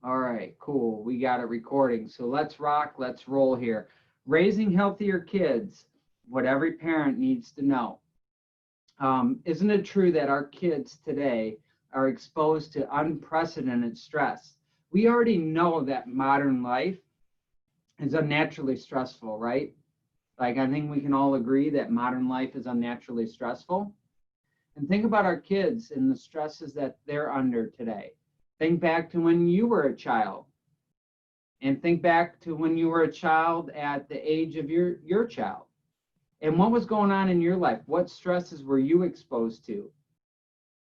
All right, cool. We got it recording. So let's rock, let's roll here. Raising healthier kids, what every parent needs to know. Isn't it true that our kids today are exposed to unprecedented stress? We already know that modern life is unnaturally stressful, right? Like, I think we can all agree that modern life is unnaturally stressful. And think about our kids and the stresses that they're under today. Think back to when you were a child, and think back to when you were a child at the age of your child. And what was going on in your life? What stresses were you exposed to?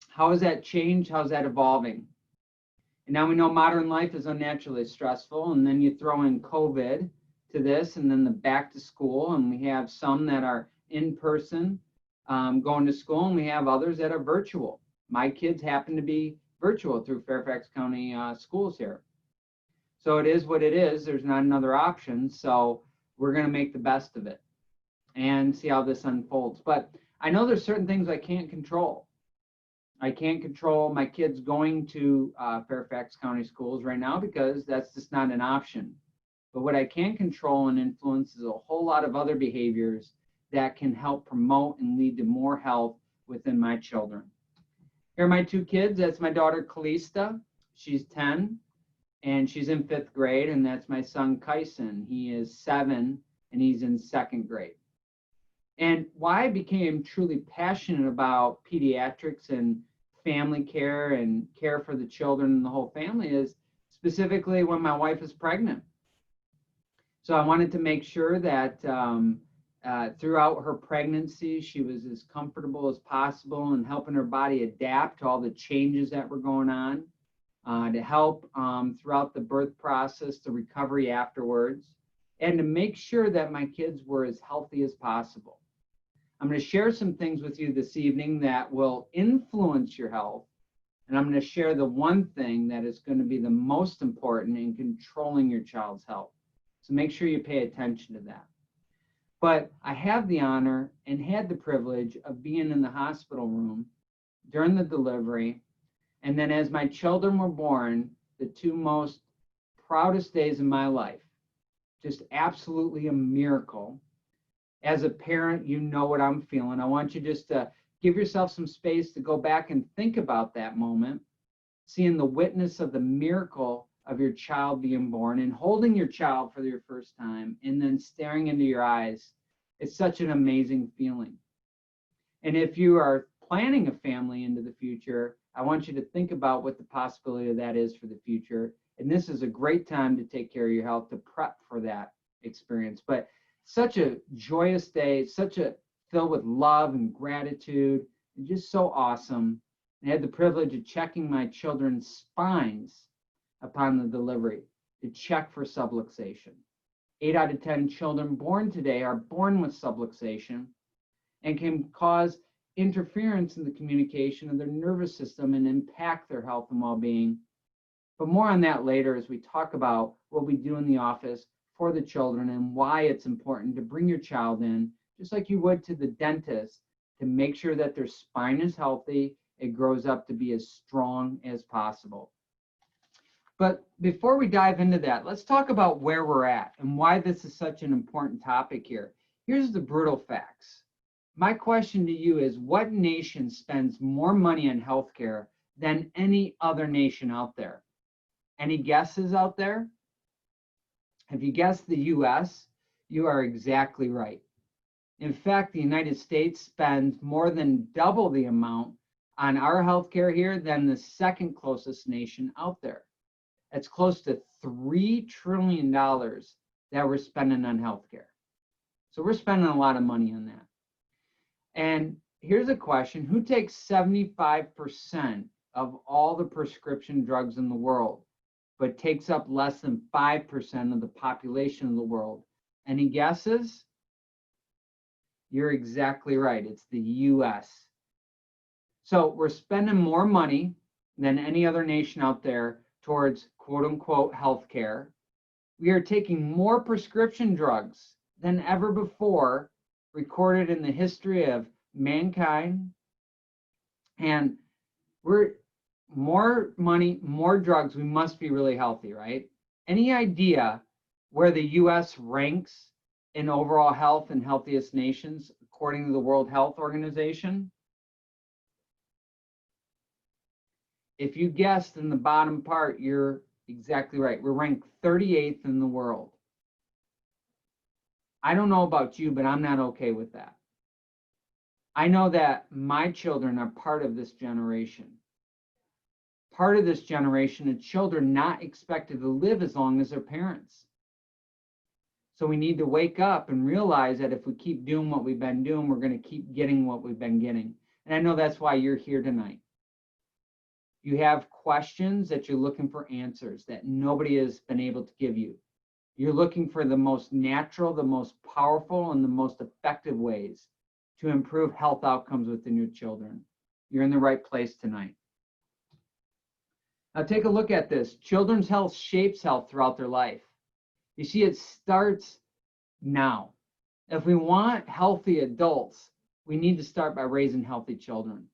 How has that changed? How's that evolving? And now we know modern life is unnaturally stressful. And then you throw in COVID to this, and then the back to school. And we have some that are in person going to school, and we have others that are virtual. My kids happen to be virtual through Fairfax County schools here. So it is what it is. There's not another option. So we're going to make the best of it and see how this unfolds. But I know there's certain things I can't control. I can't control my kids going to Fairfax County schools right now because that's just not an option. But what I can control and influence is a whole lot of other behaviors that can help promote and lead to more health within my children. Here are my two kids. That's my daughter, Kalista. She's 10, and she's in 5th grade. And that's my son, Kyson. He is 7, and he's in 2nd grade. And why I became truly passionate about pediatrics and family care and care for the children and the whole family is specifically when my wife is pregnant. So I wanted to make sure that throughout her pregnancy, she was as comfortable as possible and helping her body adapt to all the changes that were going on, to help throughout the birth process, the recovery afterwards, and to make sure that my kids were as healthy as possible. I'm going to share some things with you this evening that will influence your health, and I'm going to share the one thing that is going to be the most important in controlling your child's health. So make sure you pay attention to that. But I have the honor and had the privilege of being in the hospital room during the delivery. And then as my children were born, the two most proudest days of my life, just absolutely a miracle. As a parent, you know what I'm feeling. I want you just to give yourself some space to go back and think about that moment, seeing the witness of the miracle of your child being born and holding your child for your first time and then staring into your eyes. It's such an amazing feeling. And if you are planning a family into the future, I want you to think about what the possibility of that is for the future. And this is a great time to take care of your health, to prep for that experience. But such a joyous day, such a filled with love and gratitude, and just so awesome. I had the privilege of checking my children's spines upon the delivery to check for subluxation. 8 out of 10 children born today are born with subluxation and can cause interference in the communication of their nervous system and impact their health and well-being. But more on that later as we talk about what we do in the office for the children and why it's important to bring your child in, just like you would to the dentist, to make sure that their spine is healthy, it grows up to be as strong as possible. But before we dive into that, let's talk about where we're at and why this is such an important topic here. Here's the brutal facts. My question to you is, what nation spends more money on healthcare than any other nation out there? Any guesses out there? If you guessed the US, you are exactly right. In fact, the United States spends more than double the amount on our healthcare here than the second closest nation out there. It's close to $3 trillion that we're spending on healthcare. So we're spending a lot of money on that. And here's a question: who takes 75% of all the prescription drugs in the world, but takes up less than 5% of the population of the world? Any guesses? You're exactly right. It's the US. So we're spending more money than any other nation out there towards quote unquote healthcare. We are taking more prescription drugs than ever before recorded in the history of mankind. And we're more money, more drugs, we must be really healthy, right? Any idea where the US ranks in overall health and healthiest nations according to the World Health Organization? If you guessed in the bottom part, you're exactly right. We're ranked 38th in the world. I don't know about you, but I'm not okay with that. I know that my children are part of this generation. Part of this generation of children not expected to live as long as their parents. So we need to wake up and realize that if we keep doing what we've been doing, we're going to keep getting what we've been getting. And I know that's why you're here tonight. You have questions that you're looking for answers that nobody has been able to give you. You're looking for the most natural, the most powerful, and the most effective ways to improve health outcomes within your children. You're in the right place tonight. Now take a look at this. Children's health shapes health throughout their life. You see, it starts now. If we want healthy adults, we need to start by raising healthy children.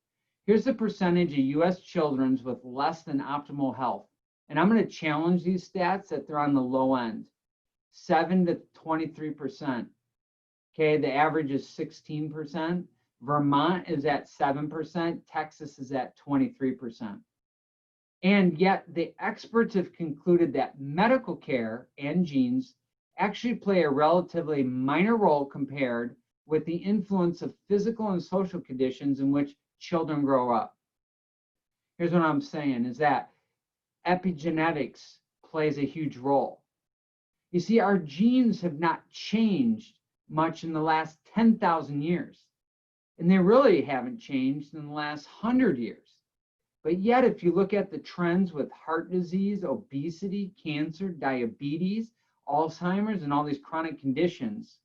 Here's the percentage of US children with less than optimal health. And I'm going to challenge these stats that they're on the low end. 7 to 23%. Okay, the average is 16%. Vermont is at 7%. Texas is at 23%. And yet the experts have concluded that medical care and genes actually play a relatively minor role compared with the influence of physical and social conditions in which children grow up. Here's what I'm saying is that epigenetics plays a huge role. You see, our genes have not changed much in the last 10,000 years, and they really haven't changed in the last 100 years. But yet, if you look at the trends with heart disease, obesity, cancer, diabetes, Alzheimer's, and all these chronic conditions,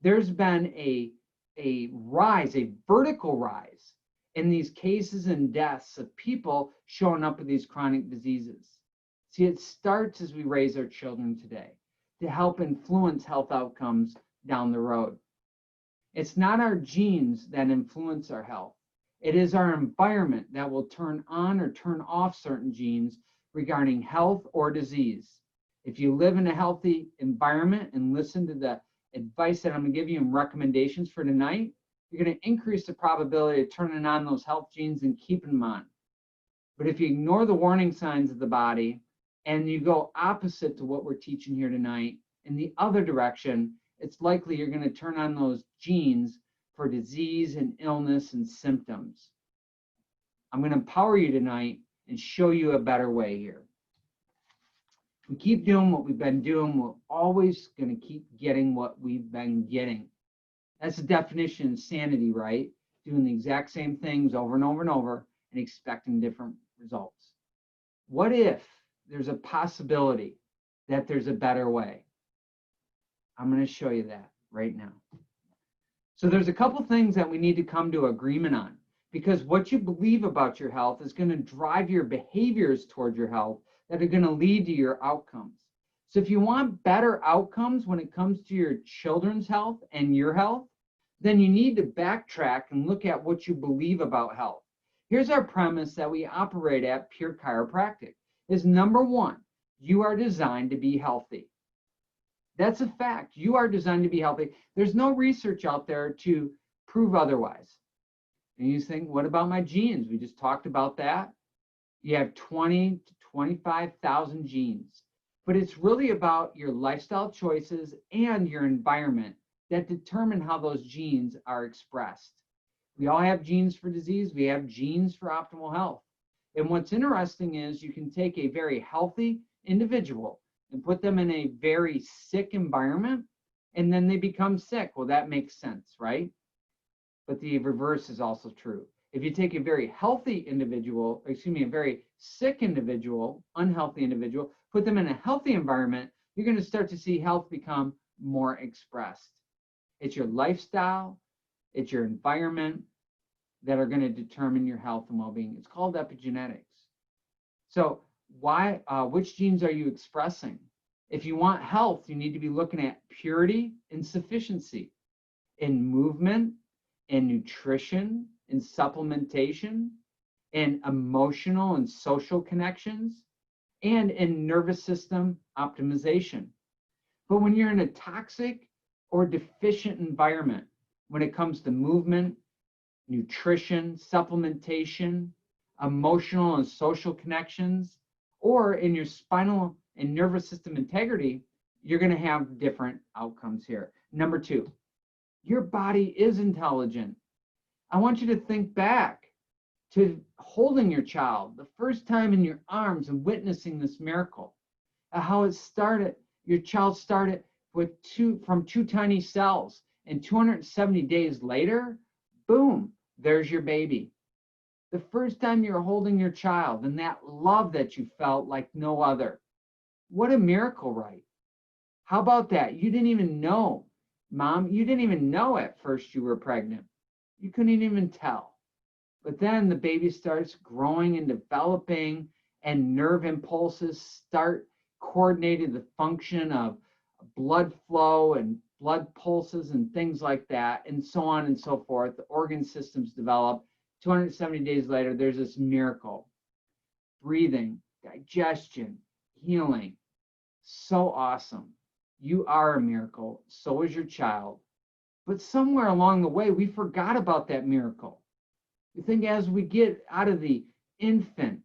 there's been a rise, a vertical rise in these cases and deaths of people showing up with these chronic diseases. See, it starts as we raise our children today to help influence health outcomes down the road. It's not our genes that influence our health. It is our environment that will turn on or turn off certain genes regarding health or disease. If you live in a healthy environment and listen to the advice that I'm going to give you and recommendations for tonight, you're going to increase the probability of turning on those health genes and keeping them on. But if you ignore the warning signs of the body and you go opposite to what we're teaching here tonight in the other direction, it's likely you're going to turn on those genes for disease and illness and symptoms. I'm going to empower you tonight and show you a better way here. If we keep doing what we've been doing, we're always going to keep getting what we've been getting. That's the definition of insanity, right? Doing the exact same things over and over and over and expecting different results. What if there's a possibility that there's a better way? I'm going to show you that right now. So there's a couple things that we need to come to agreement on, because what you believe about your health is going to drive your behaviors toward your health that are going to lead to your outcomes. So if you want better outcomes when it comes to your children's health and your health, then you need to backtrack and look at what you believe about health. Here's our premise that we operate at Pure Chiropractic is number one, you are designed to be healthy. That's a fact. You are designed to be healthy. There's no research out there to prove otherwise. And you think, what about my genes? We just talked about that. You have 20 to 25,000 genes. But it's really about your lifestyle choices and your environment that determine how those genes are expressed. We all have genes for disease. We have genes for optimal health. And what's interesting is you can take a very healthy individual and put them in a very sick environment, and then they become sick. Well, that makes sense, right? But the reverse is also true. If you take a very healthy individual, a very sick individual, unhealthy individual, put them in a healthy environment, you're going to start to see health become more expressed. It's your lifestyle, it's your environment that are going to determine your health and well-being. It's called epigenetics. So which genes are you expressing? If you want health, you need to be looking at purity and sufficiency in movement, in nutrition, in supplementation, in emotional and social connections, and in nervous system optimization. But when you're in a toxic or deficient environment, when it comes to movement, nutrition, supplementation, emotional and social connections, or in your spinal and nervous system integrity, you're going to have different outcomes here. Number two, your body is intelligent. I want you to think back to holding your child the first time in your arms and witnessing this miracle, how it started. Your child started with from two tiny cells, and 270 days later, boom, there's your baby. The first time you're holding your child and that love that you felt like no other. What a miracle, right? How about that? You didn't even know, Mom, you didn't even know at first you were pregnant. You couldn't even tell. But then the baby starts growing and developing, and nerve impulses start coordinating the function of blood flow and blood pulses and things like that, and so on and so forth. The organ systems develop. 270 days later, there's this miracle. Breathing, digestion, healing. So awesome. You are a miracle. So is your child. But somewhere along the way, we forgot about that miracle. We think as we get out of the infant,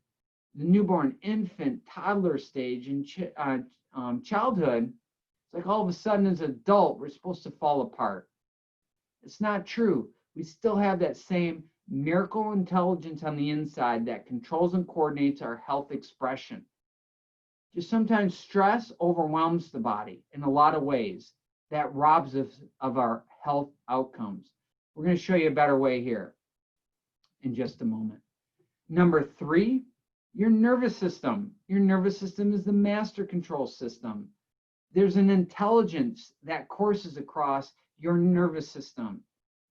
the newborn infant, toddler stage in childhood, it's like all of a sudden as an adult, we're supposed to fall apart. It's not true. We still have that same miracle intelligence on the inside that controls and coordinates our health expression. Just sometimes stress overwhelms the body in a lot of ways that robs us of our health outcomes. We're going to show you a better way here in just a moment. Number three, your nervous system. Your nervous system is the master control system. There's an intelligence that courses across your nervous system.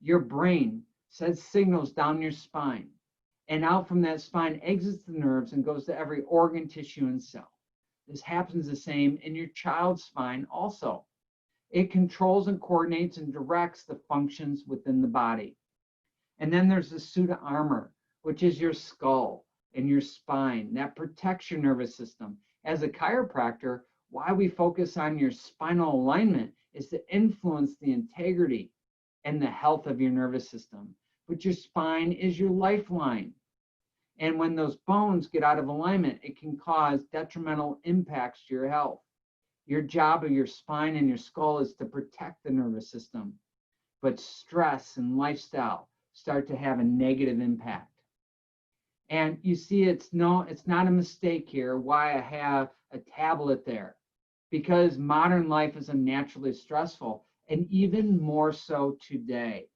Your brain sends signals down your spine, and out from that spine exits the nerves and goes to every organ, tissue, and cell. This happens the same in your child's spine also. It controls and coordinates and directs the functions within the body. And then there's the suit of armor, which is your skull and your spine that protects your nervous system. As a chiropractor, why we focus on your spinal alignment is to influence the integrity and the health of your nervous system. But your spine is your lifeline. And when those bones get out of alignment, it can cause detrimental impacts to your health. Your job of your spine and your skull is to protect the nervous system. But stress and lifestyle start to have a negative impact. And you see, it's not a mistake here why I have a tablet there, because modern life is unnaturally stressful, and even more so today.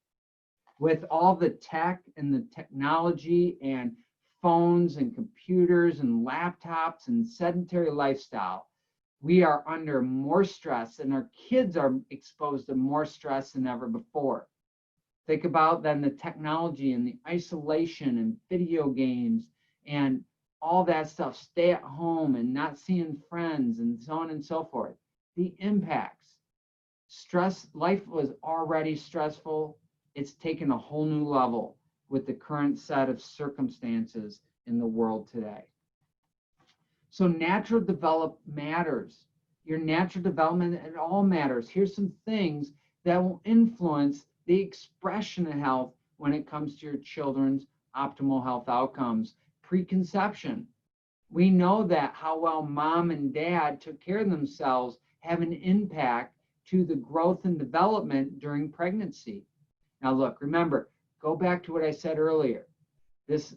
With all the tech and the technology and phones and computers and laptops and sedentary lifestyle, we are under more stress, and our kids are exposed to more stress than ever before. Think about then the technology and the isolation and video games and all that stuff, stay at home and not seeing friends and so on and so forth. The impacts. Stress, life was already stressful. It's taken a whole new level with the current set of circumstances in the world today. So natural development matters. Your natural development, it all matters. Here's some things that will influence the expression of health when it comes to your children's optimal health outcomes. Preconception. We know that how well mom and dad took care of themselves have an impact to the growth and development during pregnancy. Now look, remember, go back to what I said earlier.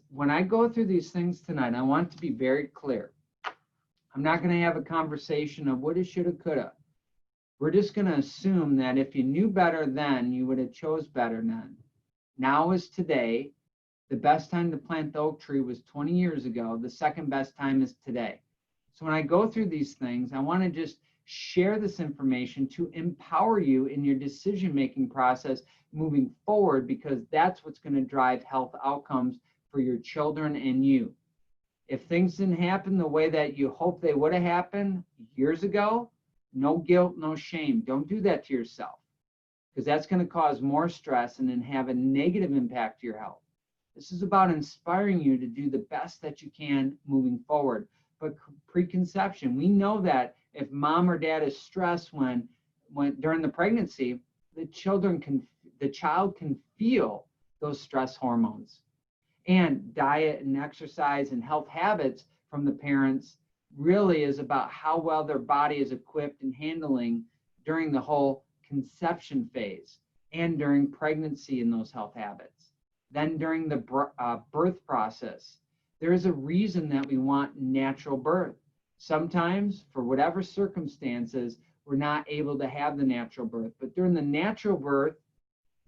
When I go through these things tonight, I want to be very clear. I'm not going to have a conversation of woulda, shoulda, coulda. We're just going to assume that if you knew better then, you would have chose better then. Now is today. The best time to plant the oak tree was 20 years ago. The second best time is today. So when I go through these things, I want to just share this information to empower you in your decision-making process moving forward, because that's what's going to drive health outcomes for your children and you. If things didn't happen the way that you hope they would have happened years ago, no guilt, no shame. Don't do that to yourself, because that's going to cause more stress and then have a negative impact to your health. This is about inspiring you to do the best that you can moving forward. But preconception, we know that if mom or dad is stressed when during the pregnancy, the child can feel those stress hormones. And diet and exercise and health habits from the parents really is about how well their body is equipped and handling during the whole conception phase and during pregnancy in those health habits. Then during the birth process, there is a reason that we want natural birth. Sometimes, for whatever circumstances, we're not able to have the natural birth. But during the natural birth,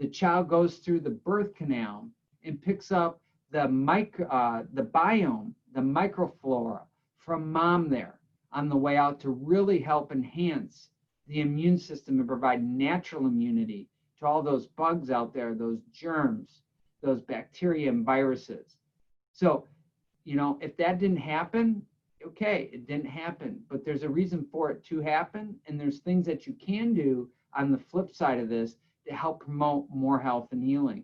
the child goes through the birth canal and picks up the biome, the microflora from mom there on the way out to really help enhance the immune system and provide natural immunity to all those bugs out there, those germs, those bacteria and viruses. So, if that didn't happen, okay, it didn't happen, but there's a reason for it to happen. And there's things that you can do on the flip side of this to help promote more health and healing.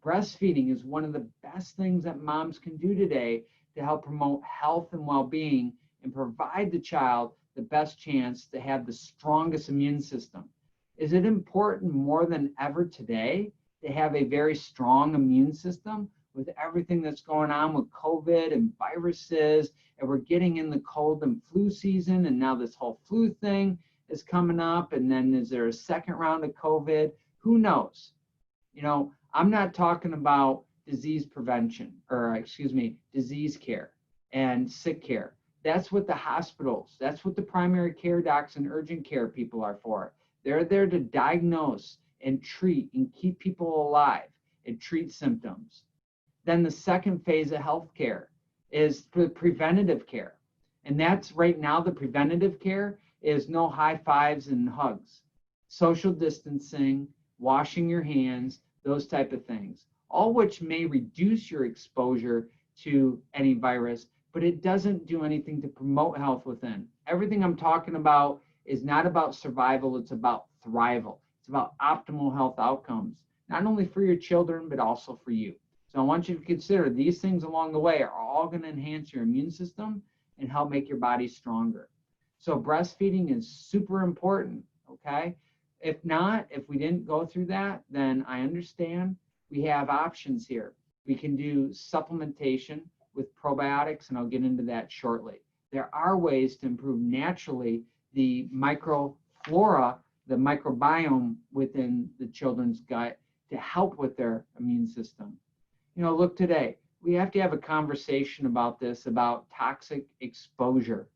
Breastfeeding is one of the best things that moms can do today to help promote health and well-being and provide the child the best chance to have the strongest immune system. Is it important more than ever today to have a very strong immune system with everything that's going on with COVID and viruses, and we're getting in the cold and flu season, and now this whole flu thing is coming up, and then is there a second round of COVID? Who knows? I'm not talking about disease prevention, or disease care and sick care. That's what the hospitals, that's what the primary care docs and urgent care people are for. They're there to diagnose and treat and keep people alive and treat symptoms. Then the second phase of healthcare is for preventative care. And that's right now, the preventative care is no high fives and hugs, social distancing, washing your hands, those type of things, all which may reduce your exposure to any virus, but it doesn't do anything to promote health within. Everything I'm talking about is not about survival, it's about thrival. It's about optimal health outcomes, not only for your children, but also for you. So I want you to consider these things along the way are all going to enhance your immune system and help make your body stronger. So breastfeeding is super important, okay? If we didn't go through that, then I understand we have options here. We can do supplementation with probiotics, and I'll get into that shortly. There are ways to improve naturally the microflora, the microbiome within the children's gut to help with their immune system. Look, today, we have to have a conversation about this, about toxic exposure.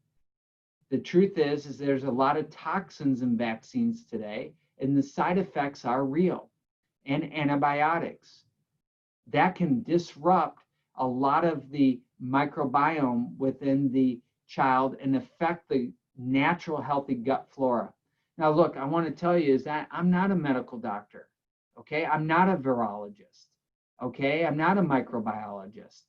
The truth is there's a lot of toxins in vaccines today, and the side effects are real. And antibiotics that can disrupt a lot of the microbiome within the child and affect the natural healthy gut flora. Now, look, I want to tell you is that I'm not a medical doctor, okay? I'm not a virologist, okay? I'm not a microbiologist.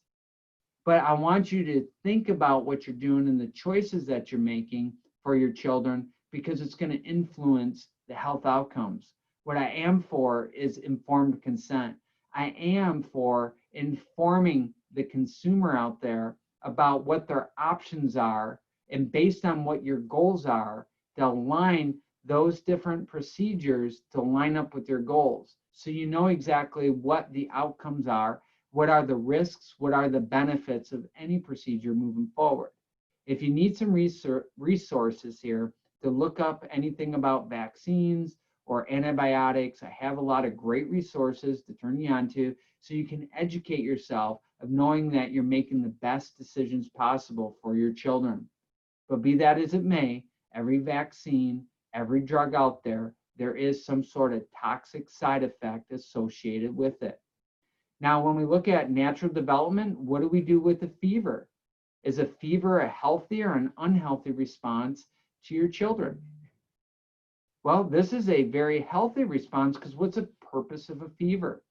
But I want you to think about what you're doing and the choices that you're making for your children, because it's going to influence the health outcomes. What I am for is informed consent. I am for informing the consumer out there about what their options are, and based on what your goals are, to align those different procedures to line up with your goals. So you know exactly what the outcomes are, what are the risks, what are the benefits of any procedure moving forward. If you need some resources here to look up anything about vaccines or antibiotics, I have a lot of great resources to turn you on to so you can educate yourself of knowing that you're making the best decisions possible for your children. But be that as it may, every vaccine, every drug out there, there is some sort of toxic side effect associated with it. Now, when we look at natural development, what do we do with a fever? Is a fever a healthy or an unhealthy response to your children? Well, this is a very healthy response, because what's the purpose of a fever?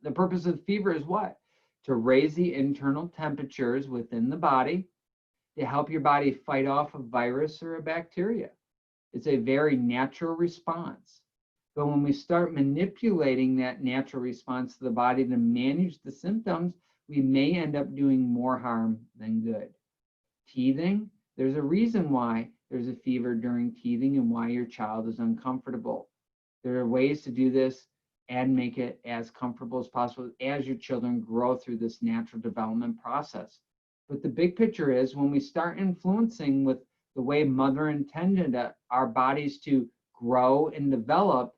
The purpose of the fever is what? To raise the internal temperatures within the body to help your body fight off a virus or a bacteria. It's a very natural response. But when we start manipulating that natural response to the body to manage the symptoms, we may end up doing more harm than good. Teething, there's a reason why there's a fever during teething and why your child is uncomfortable. There are ways to do this and make it as comfortable as possible as your children grow through this natural development process. But the big picture is when we start influencing with the way mother intended our bodies to grow and develop,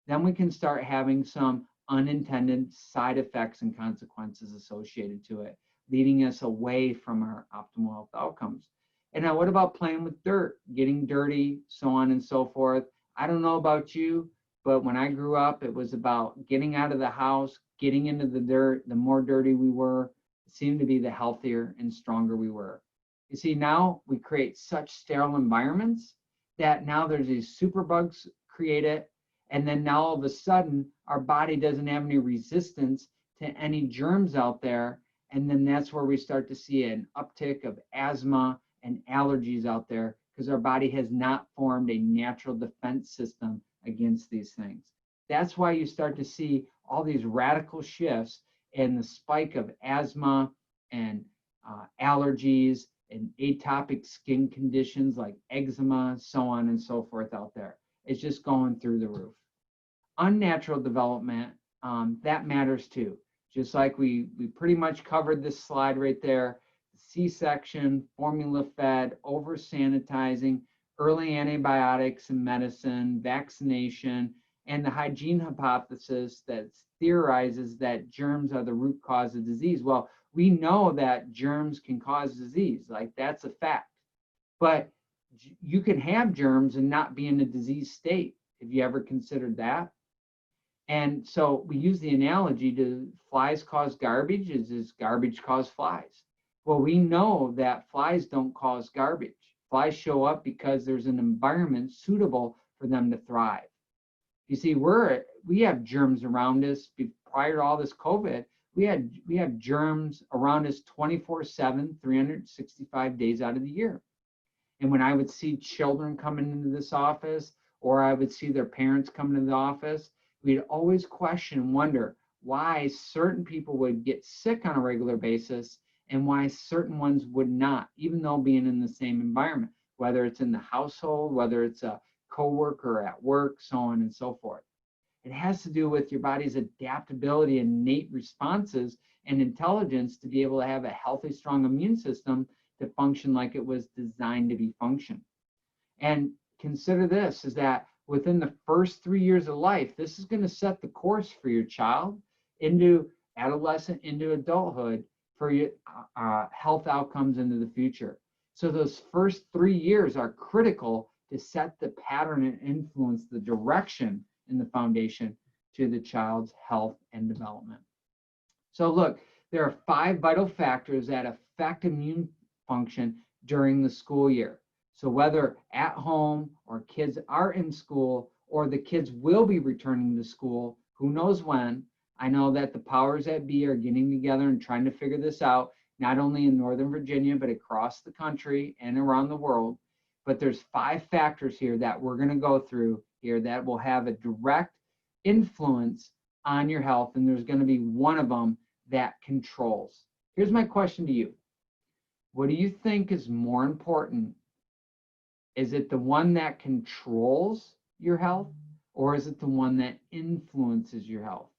then we can start having some unintended side effects and consequences associated to it, leading us away from our optimal health outcomes. And now what about playing with dirt, getting dirty, so on and so forth? I don't know about you, but when I grew up, it was about getting out of the house, getting into the dirt. The more dirty we were, it seemed to be the healthier and stronger we were. You see, now we create such sterile environments that now there's these superbugs created. And then now all of a sudden, our body doesn't have any resistance to any germs out there. And then that's where we start to see an uptick of asthma and allergies out there because our body has not formed a natural defense system against these things. That's why you start to see all these radical shifts in the spike of asthma and allergies and atopic skin conditions like eczema, so on and so forth out there. It's just going through the roof. Unnatural development, that matters too. Just like we pretty much covered this slide right there, C-section, formula fed, over sanitizing, early antibiotics and medicine, vaccination, and the hygiene hypothesis that theorizes that germs are the root cause of disease. Well, we know that germs can cause disease, like that's a fact. But you can have germs and not be in a disease state. Have you ever considered that? And so we use the analogy to flies cause garbage, does garbage cause flies? Well, we know that flies don't cause garbage. Flies show up because there's an environment suitable for them to thrive. You see, we have germs around us. Prior to all this COVID, we have germs around us 24/7, 365 days out of the year. And when I would see children coming into this office, or I would see their parents coming into the office, we'd always question and wonder why certain people would get sick on a regular basis and why certain ones would not, even though being in the same environment, whether it's in the household, whether it's a coworker at work, so on and so forth. It has to do with your body's adaptability and innate responses and intelligence to be able to have a healthy, strong immune system to function like it was designed to be functioned. And consider this, is that within the first 3 years of life, this is going to set the course for your child into adolescent, into adulthood, for your health outcomes into the future. So those first 3 years are critical to set the pattern and influence the direction in the foundation to the child's health and development. So look, there are 5 vital factors that affect immune function during the school year. So whether at home or kids are in school or the kids will be returning to school, who knows when, I know that the powers that be are getting together and trying to figure this out, not only in Northern Virginia, but across the country and around the world. But there's 5 factors here that we're going to go through here that will have a direct influence on your health. And there's going to be one of them that controls. Here's my question to you. What do you think is more important? Is it the one that controls your health, or is it the one that influences your health?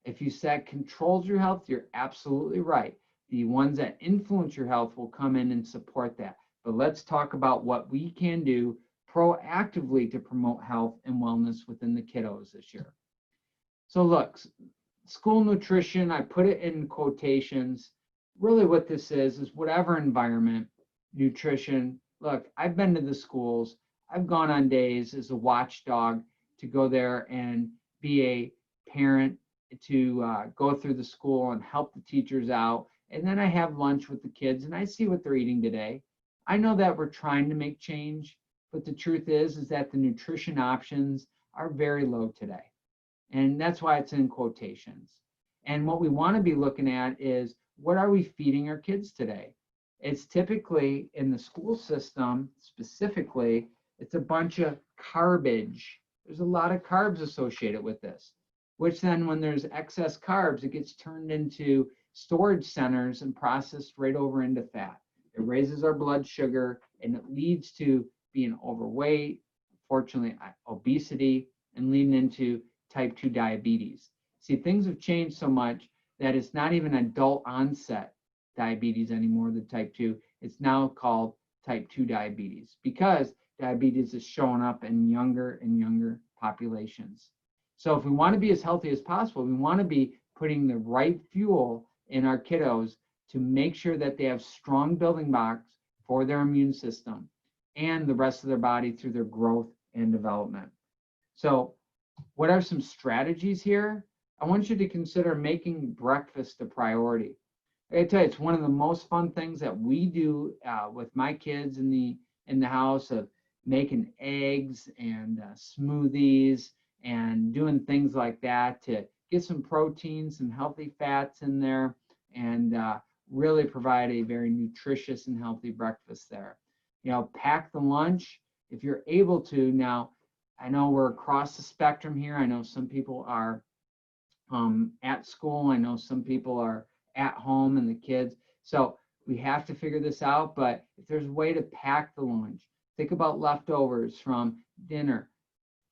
If you said controls your health, you're absolutely right. The ones that influence your health will come in and support that. But let's talk about what we can do proactively to promote health and wellness within the kiddos this year. So look, school nutrition, I put it in quotations. Really what this is whatever environment, nutrition. Look, I've been to the schools. I've gone on days as a watchdog to go there and be a parent, to go through the school and help the teachers out. And then I have lunch with the kids and I see what they're eating today. I know that we're trying to make change, but the truth is that the nutrition options are very low today. And that's why it's in quotations. And what we want to be looking at is, what are we feeding our kids today? It's typically in the school system, specifically, it's a bunch of garbage. There's a lot of carbs associated with this, which then when there's excess carbs, it gets turned into storage centers and processed right over into fat. It raises our blood sugar and it leads to being overweight, fortunately, obesity, and leading into type 2 diabetes. See, things have changed so much that it's not even adult onset diabetes anymore, the type 2. It's now called type 2 diabetes because diabetes is showing up in younger and younger populations. So if we want to be as healthy as possible, we want to be putting the right fuel in our kiddos to make sure that they have strong building blocks for their immune system and the rest of their body through their growth and development. So what are some strategies here? I want you to consider making breakfast a priority. I tell you, it's one of the most fun things that we do with my kids in the house, of making eggs and smoothies and doing things like that to get some protein, some healthy fats in there, and really provide a very nutritious and healthy breakfast there. You know, pack the lunch if you're able to. Now, I know we're across the spectrum here. I know some people are at school. I know some people are at home and the kids. So we have to figure this out. But if there's a way to pack the lunch, think about leftovers from dinner,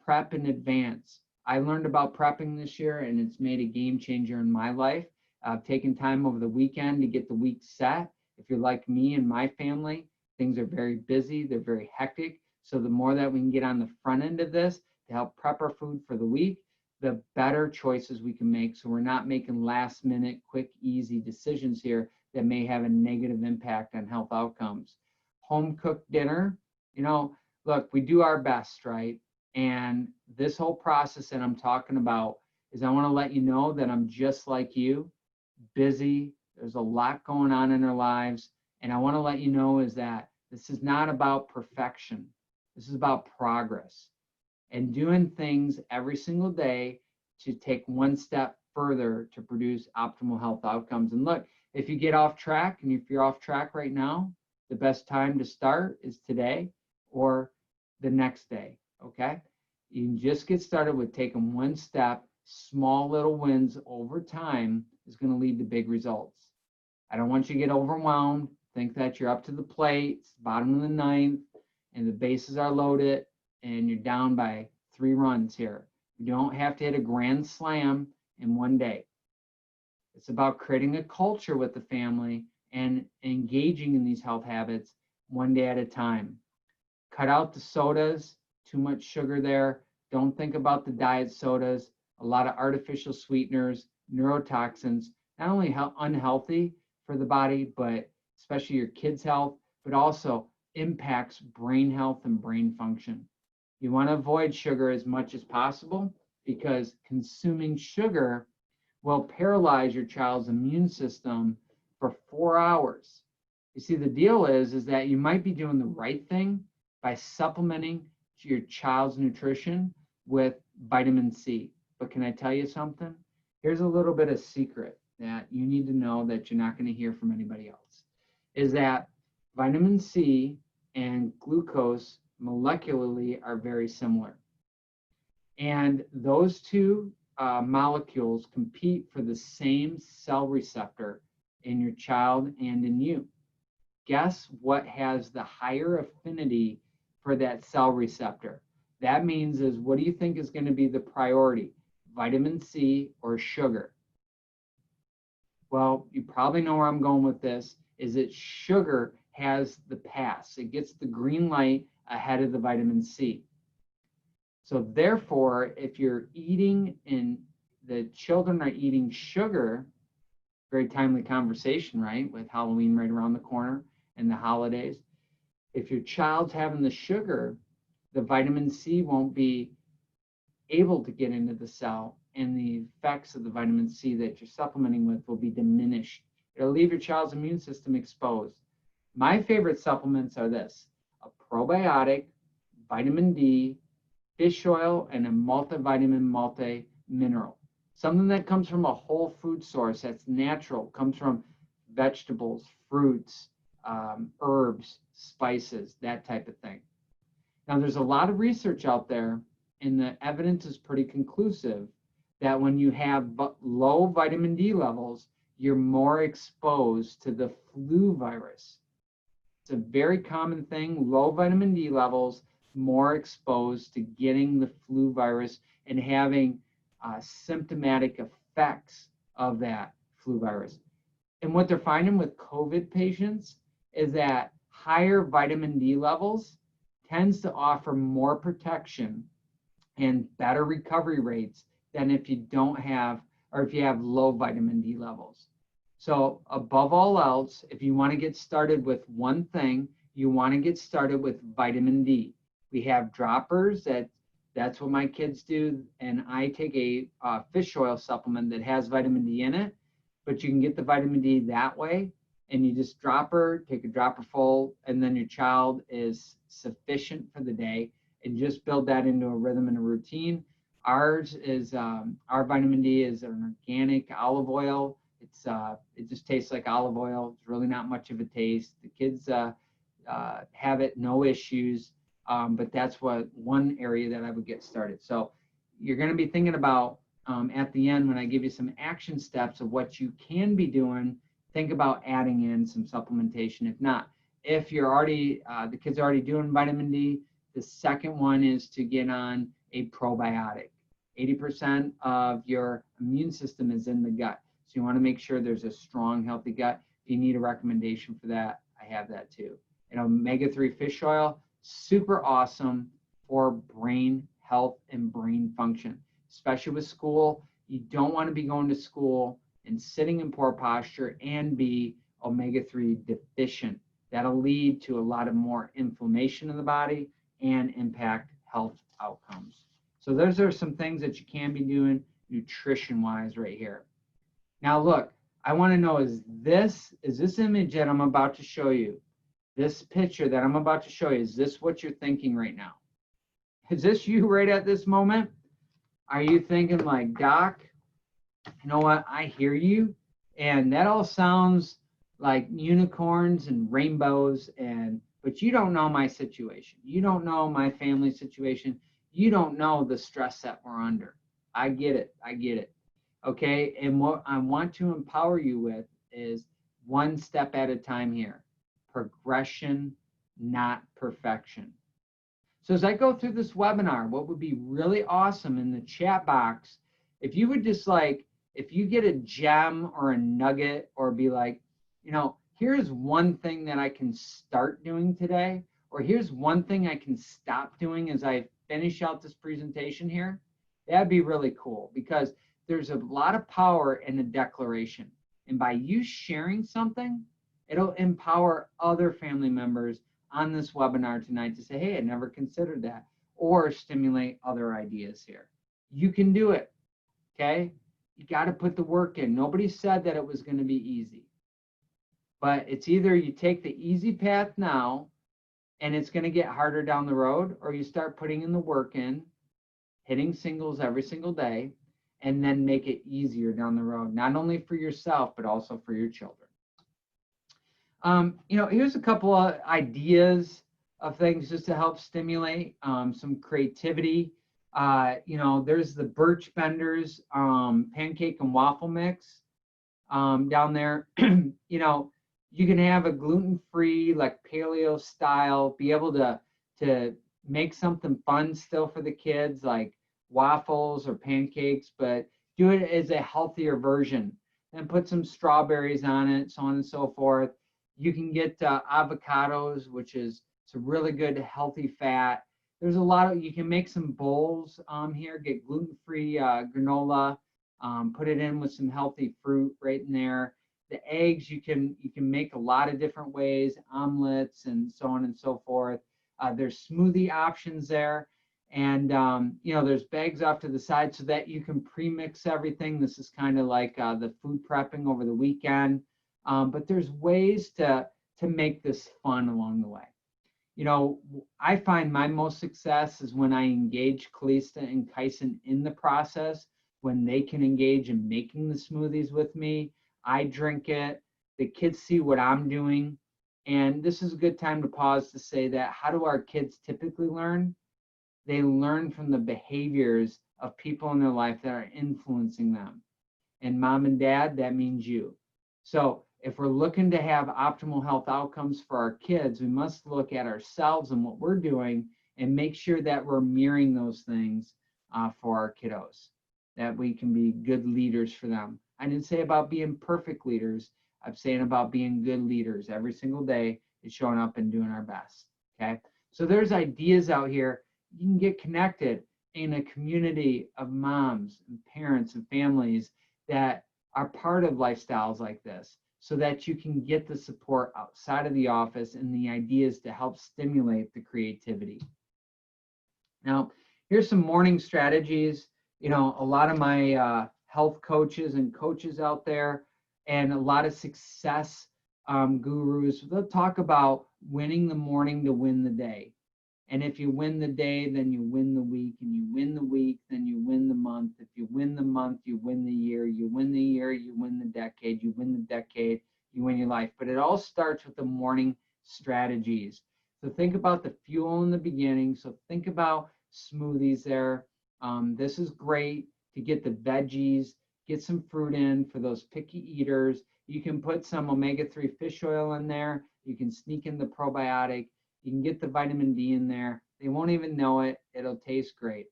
prep in advance. I learned about prepping this year and it's made a game changer in my life. I've taken time over the weekend to get the week set. If you're like me and my family, things are very busy, they're very hectic. So the more that we can get on the front end of this to help prep our food for the week, the better choices we can make. So we're not making last minute, quick, easy decisions here that may have a negative impact on health outcomes. Home cooked dinner, you know, look, we do our best, right? And this whole process that I'm talking about is I want to let you know that I'm just like you, busy. There's a lot going on in our lives. And I want to let you know is that this is not about perfection. This is about progress and doing things every single day to take one step further to produce optimal health outcomes. And look, if you get off track, and if you're off track right now, the best time to start is today or the next day, okay? You can just get started with taking one step. Small little wins over time is going to lead to big results. I don't want you to get overwhelmed, think that you're up to the plate, it's bottom of the ninth, and the bases are loaded, and you're down by 3 runs here. You don't have to hit a grand slam in one day. It's about creating a culture with the family and engaging in these health habits one day at a time. Cut out the sodas, too much sugar there. Don't think about the diet sodas, a lot of artificial sweeteners, neurotoxins, not only unhealthy for the body, but especially your kids' health, but also impacts brain health and brain function. You want to avoid sugar as much as possible because consuming sugar will paralyze your child's immune system for 4 hours. You see, the deal is that you might be doing the right thing by supplementing your child's nutrition with vitamin C. But can I tell you something? Here's a little bit of secret that you need to know that you're not going to hear from anybody else, is that vitamin C and glucose molecularly are very similar. And those two molecules compete for the same cell receptor in your child and in you. Guess what has the higher affinity for that cell receptor? That means is, what do you think is going to be the priority, vitamin C or sugar? Well, you probably know where I'm going with this, is that sugar has the pass. It gets the green light ahead of the vitamin C. So therefore, if you're eating and the children are eating sugar, very timely conversation, right? With Halloween right around the corner and the holidays. If your child's having the sugar, the vitamin C won't be able to get into the cell, and the effects of the vitamin C that you're supplementing with will be diminished. It'll leave your child's immune system exposed. My favorite supplements are this: a probiotic, vitamin D, fish oil, and a multivitamin, multi-mineral. Something that comes from a whole food source that's natural, comes from vegetables, fruits, herbs, spices, that type of thing. Now, there's a lot of research out there and the evidence is pretty conclusive that when you have low vitamin D levels, you're more exposed to the flu virus. It's a very common thing, low vitamin D levels, more exposed to getting the flu virus and having symptomatic effects of that flu virus. And what they're finding with COVID patients is that higher vitamin D levels tends to offer more protection and better recovery rates than if you don't have, or if you have low vitamin D levels. So above all else, if you want to get started with one thing, you want to get started with vitamin D. We have droppers that's what my kids do. And I take a fish oil supplement that has vitamin D in it, but you can get the vitamin D that way. And you just take a dropper full, and then your child is sufficient for the day, and just build that into a rhythm and a routine. Ours is, our vitamin D is an organic olive oil. It just tastes like olive oil. It's really not much of a taste. The kids have it, no issues. But that's one area that I would get started. So you're going to be thinking about at the end, when I give you some action steps of what you can be doing, think about adding in some supplementation. If not, if you're already, the kids are already doing vitamin D, the second one is to get on a probiotic. 80% of your immune system is in the gut. So you want to make sure there's a strong, healthy gut. If you need a recommendation for that, I have that too. And omega-3 fish oil, super awesome for brain health and brain function, especially with school. You don't want to be going to school and sitting in poor posture and be omega-3 deficient. That'll lead to a lot of more inflammation in the body and impact health outcomes. So those are some things that you can be doing nutrition-wise right here. Now look, I want to know, is this image that I'm about to show you, this picture that I'm about to show you, is this what you're thinking right now? Is this you right at this moment? Are you thinking like, Doc, you know what, I hear you, and that all sounds like unicorns and rainbows, but you don't know my situation. You don't know my family situation. You don't know the stress that we're under. I get it. I get it. Okay. And what I want to empower you with is one step at a time here. Progression, not perfection. So as I go through this webinar, what would be really awesome in the chat box, if you would just if you get a gem or a nugget, or be like, here's one thing that I can start doing today, or here's one thing I can stop doing as I finish out this presentation here, that'd be really cool, because there's a lot of power in a declaration. And by you sharing something, it'll empower other family members on this webinar tonight to say, hey, I never considered that, or stimulate other ideas here. You can do it, okay? You got to put the work in. Nobody said that it was going to be easy. But it's either you take the easy path now, and it's going to get harder down the road, or you start putting in the work in, hitting singles every single day, and then make it easier down the road, not only for yourself, but also for your children. Here's a couple of ideas of things just to help stimulate some creativity. There's the Birch Benders pancake and waffle mix down there. You can have a gluten-free, like paleo style, be able to make something fun still for the kids, like waffles or pancakes, but do it as a healthier version, and put some strawberries on it, so on and so forth. You can get avocados, which is a really good healthy fat. There's a lot of, you can make some bowls here, get gluten-free granola, put it in with some healthy fruit right in there. The eggs, you can make a lot of different ways, omelets and so on and so forth. There's smoothie options there. And, there's bags off to the side so that you can pre-mix everything. This is kind of like the food prepping over the weekend. But there's ways to make this fun along the way. I find my most success is when I engage Kalista and Kyson in the process, when they can engage in making the smoothies with me. I drink it, the kids see what I'm doing. And this is a good time to pause to say that, how do our kids typically learn? They learn from the behaviors of people in their life that are influencing them. And mom and dad, that means you. So if we're looking to have optimal health outcomes for our kids, we must look at ourselves and what we're doing and make sure that we're mirroring those things for our kiddos, that we can be good leaders for them. I didn't say about being perfect leaders. I'm saying about being good leaders every single day is showing up and doing our best. Okay. So there's ideas out here. You can get connected in a community of moms and parents and families that are part of lifestyles like this, so that you can get the support outside of the office and the ideas to help stimulate the creativity. Now, here's some morning strategies. You know, a lot of my health coaches and coaches out there, and a lot of success gurus, they'll talk about winning the morning to win the day. And if you win the day, then you win the week, and you win the week, then you win the month. If you win the month, you win the year, you win the year, you win the decade, you win the decade, you win your life. But it all starts with the morning strategies. So think about the fuel in the beginning. So think about smoothies there. This is great to get the veggies, get some fruit in for those picky eaters. You can put some omega-3 fish oil in there. You can sneak in the probiotic. You can get the vitamin D in there. They won't even know it. It'll taste great.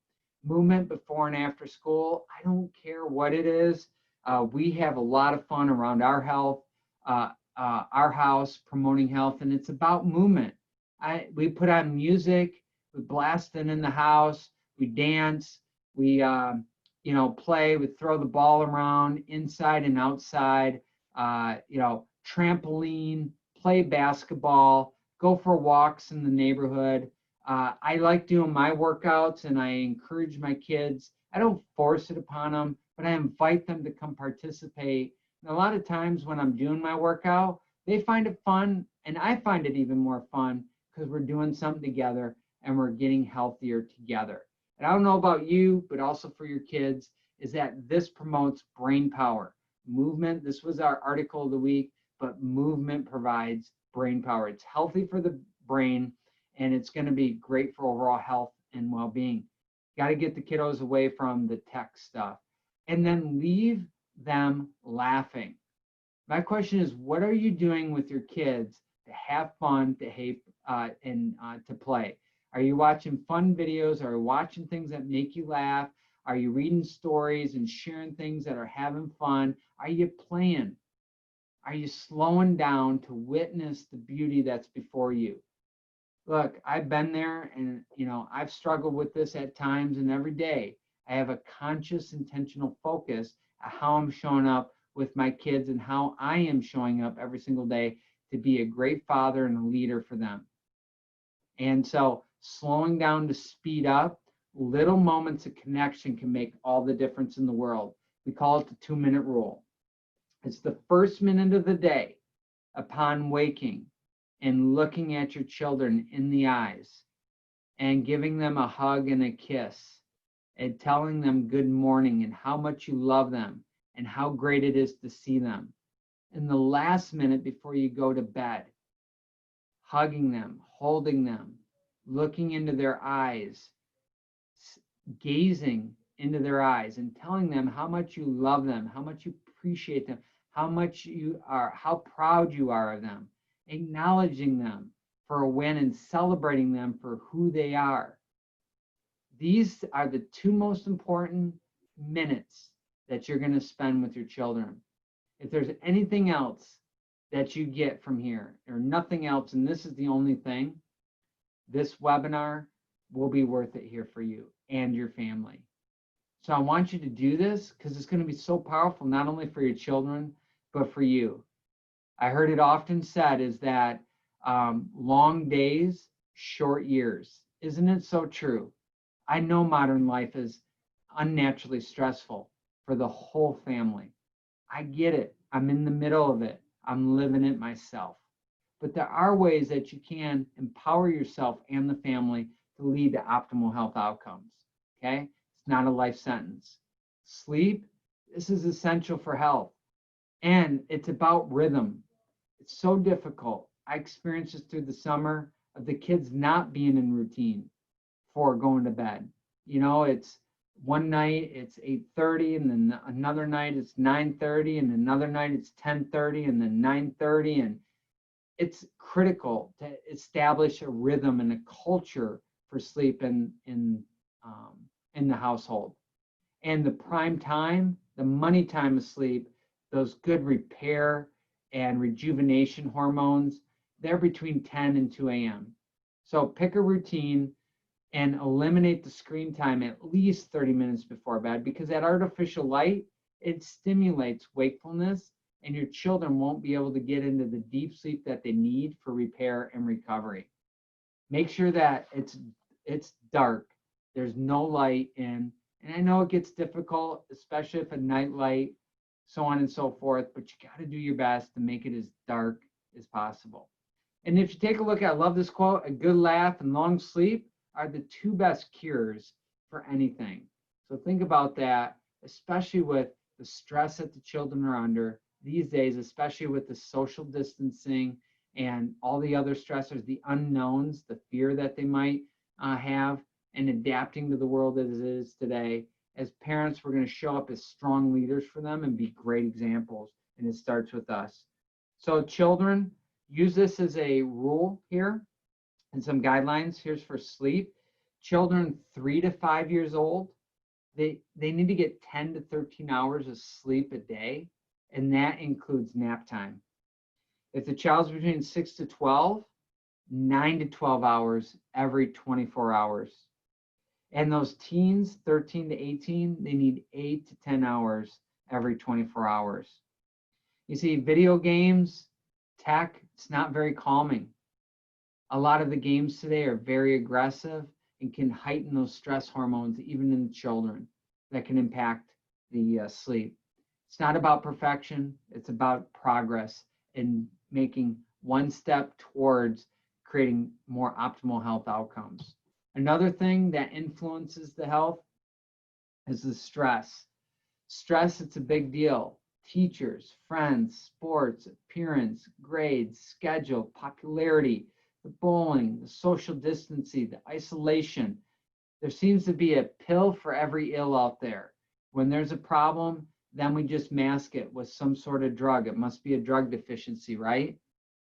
Movement before and after school. I don't care what it is. We have a lot of fun around our health, our house, promoting health, and it's about movement. We put on music, we blast it in the house, we dance, we play, we throw the ball around inside and outside, trampoline, play basketball, go for walks in the neighborhood. I like doing my workouts, and I encourage my kids. I don't force it upon them, but I invite them to come participate. And a lot of times when I'm doing my workout, they find it fun, and I find it even more fun because we're doing something together and we're getting healthier together. And I don't know about you, but also for your kids, is that this promotes brain power. Movement, this was our article of the week, but movement provides brain power. It's healthy for the brain, and it's going to be great for overall health and well-being. Got to get the kiddos away from the tech stuff, and then leave them laughing. My question is, what are you doing with your kids to have fun, to play? Are you watching fun videos? Are you watching things that make you laugh? Are you reading stories and sharing things that are having fun? Are you playing? Are you slowing down to witness the beauty that's before you? Look, I've been there, and I've struggled with this at times, and every day I have a conscious, intentional focus at how I'm showing up with my kids and how I am showing up every single day to be a great father and a leader for them. And so slowing down to speed up, little moments of connection can make all the difference in the world. We call it the 2-minute rule. It's the first minute of the day upon waking and looking at your children in the eyes and giving them a hug and a kiss and telling them good morning and how much you love them and how great it is to see them. In the last minute before you go to bed, hugging them, holding them, looking into their eyes, gazing into their eyes and telling them how much you love them, how much you appreciate them, how proud you are of them, acknowledging them for a win and celebrating them for who they are. These are the 2 most important minutes that you're going to spend with your children. If there's anything else that you get from here or nothing else, and this is the only thing, this webinar will be worth it here for you and your family. So I want you to do this because it's going to be so powerful, not only for your children, but for you. I heard it often said is that long days, short years. Isn't it so true? I know modern life is unnaturally stressful for the whole family. I get it. I'm in the middle of it. I'm living it myself. But there are ways that you can empower yourself and the family to lead to optimal health outcomes. Okay? It's not a life sentence. Sleep, this is essential for health. And it's about rhythm. It's so difficult. I experienced this through the summer of the kids not being in routine. before going to bed. You know, it's one night it's 8:30, and then another night it's 9:30, and another night it's 10:30, and then 9:30. And it's critical to establish a rhythm and a culture for sleep in the household. And the prime time, the money time of sleep, those good repair and rejuvenation hormones, they're between 10 and 2 a.m. So pick a routine and eliminate the screen time at least 30 minutes before bed, because that artificial light, it stimulates wakefulness, and your children won't be able to get into the deep sleep that they need for repair and recovery. Make sure that it's dark. There's no light in. And I know it gets difficult, especially if a night light, so on and so forth, but you got to do your best to make it as dark as possible. And if you take a look at, I love this quote, a good laugh and long sleep are the two best cures for anything. So think about that, especially with the stress that the children are under these days, especially with the social distancing and all the other stressors, the unknowns, the fear that they might have, and adapting to the world as it is today. As parents, we're going to show up as strong leaders for them and be great examples. And it starts with us. So children, use this as a rule here and some guidelines. Here's for sleep. Children 3 to 5 years old, they need to get 10 to 13 hours of sleep a day, and that includes nap time. If the child's between 6 to 12, 9 to 12 hours every 24 hours. And those teens, 13 to 18, they need 8 to 10 hours every 24 hours. You see, video games, tech, it's not very calming. A lot of the games today are very aggressive and can heighten those stress hormones, even in children, that can impact the sleep. It's not about perfection, it's about progress and making one step towards creating more optimal health outcomes. Another thing that influences the health is the stress. Stress, it's a big deal. Teachers, friends, sports, appearance, grades, schedule, popularity, the bullying, the social distancing, the isolation. There seems to be a pill for every ill out there. When there's a problem, then we just mask it with some sort of drug. It must be a drug deficiency, right?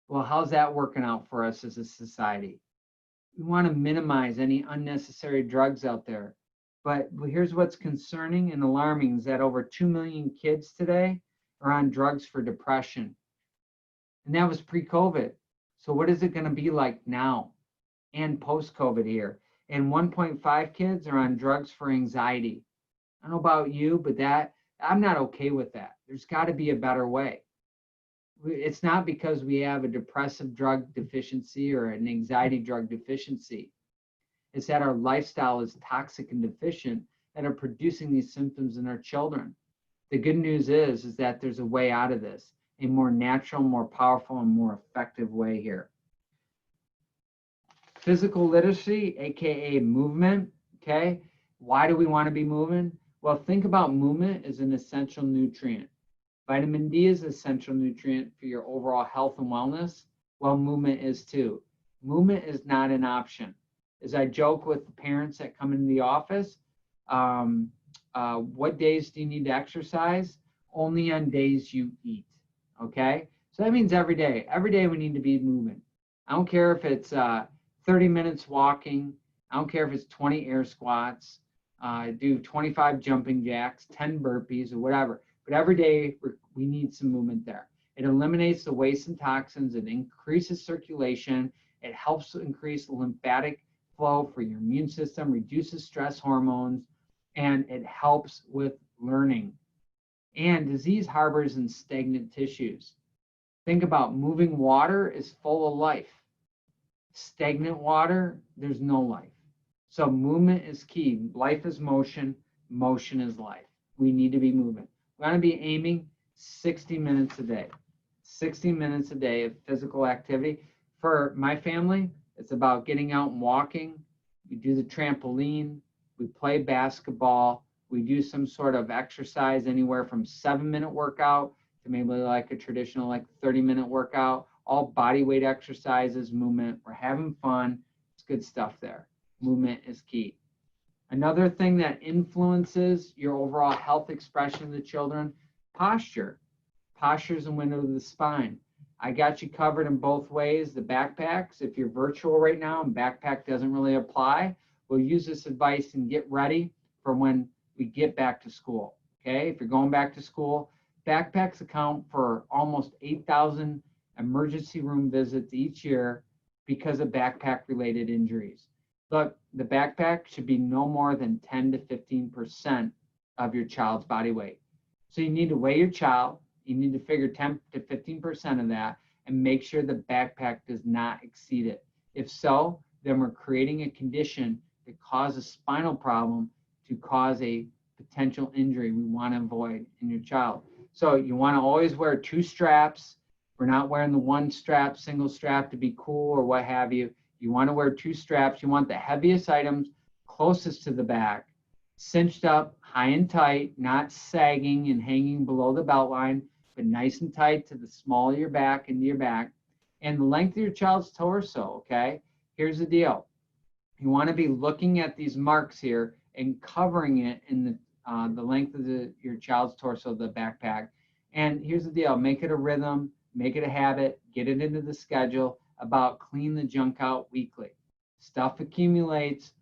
Well, how's that working out for us as a society? We want to minimize any unnecessary drugs out there. But here's what's concerning and alarming is that over 2 million kids today are on drugs for depression. And that was pre-COVID. So what is it going to be like now and post-COVID here? And 1.5 kids are on drugs for anxiety. I don't know about you, but I'm not okay with that. There's got to be a better way. It's not because we have a depressive drug deficiency or an anxiety drug deficiency. It's that our lifestyle is toxic and deficient that are producing these symptoms in our children. The good news is that there's a way out of this, a more natural, more powerful, and more effective way here. Physical literacy, AKA movement, okay? Why do we want to be moving? Well, think about movement as an essential nutrient. Vitamin D is an essential nutrient for your overall health and wellness. Well, movement is too. Movement is not an option. As I joke with the parents that come into the office, what days do you need to exercise? Only on days you eat, okay? So that means every day. Every day we need to be moving. I don't care if it's 30 minutes walking. I don't care if it's 20 air squats, do 25 jumping jacks, 10 burpees, or whatever. But every day we need some movement there. It eliminates the waste and toxins. It increases circulation. It helps increase the lymphatic flow for your immune system, reduces stress hormones, and it helps with learning. And disease harbors in stagnant tissues. Think about moving water is full of life. Stagnant water, there's no life. So movement is key. Life is motion. Motion is life. We need to be moving. We're going to be aiming 60 minutes a day. 60 minutes a day of physical activity. For my family, it's about getting out and walking. We do the trampoline. We play basketball. We do some sort of exercise, anywhere from 7-minute workout to maybe like a traditional like 30-minute workout. All body weight exercises, movement. We're having fun. It's good stuff there. movement is key. Another thing that influences your overall health expression of the children, posture. Posture is a window to the spine. I got you covered in both ways. The backpacks, if you're virtual right now and backpack doesn't really apply, we'll use this advice and get ready for when we get back to school. Okay, if you're going back to school, backpacks account for almost 8,000 emergency room visits each year because of backpack related injuries. Look, the backpack should be no more than 10 to 15% of your child's body weight. So you need to weigh your child. You need to figure 10 to 15% of that and make sure the backpack does not exceed it. If so, then we're creating a condition that causes a spinal problem to cause a potential injury we want to avoid in your child. So you want to always wear 2 straps. We're not wearing the 1 strap, single strap to be cool or what have you. You want to wear 2 straps. You want the heaviest items closest to the back, cinched up, high and tight, not sagging and hanging below the belt line, but nice and tight to the small of your back, into your back, and the length of your child's torso, okay? Here's the deal. You want to be looking at these marks here and covering it in the length of your child's torso, the backpack. And here's the deal. Make it a rhythm, make it a habit, get it into the schedule about clean the junk out weekly. Stuff accumulates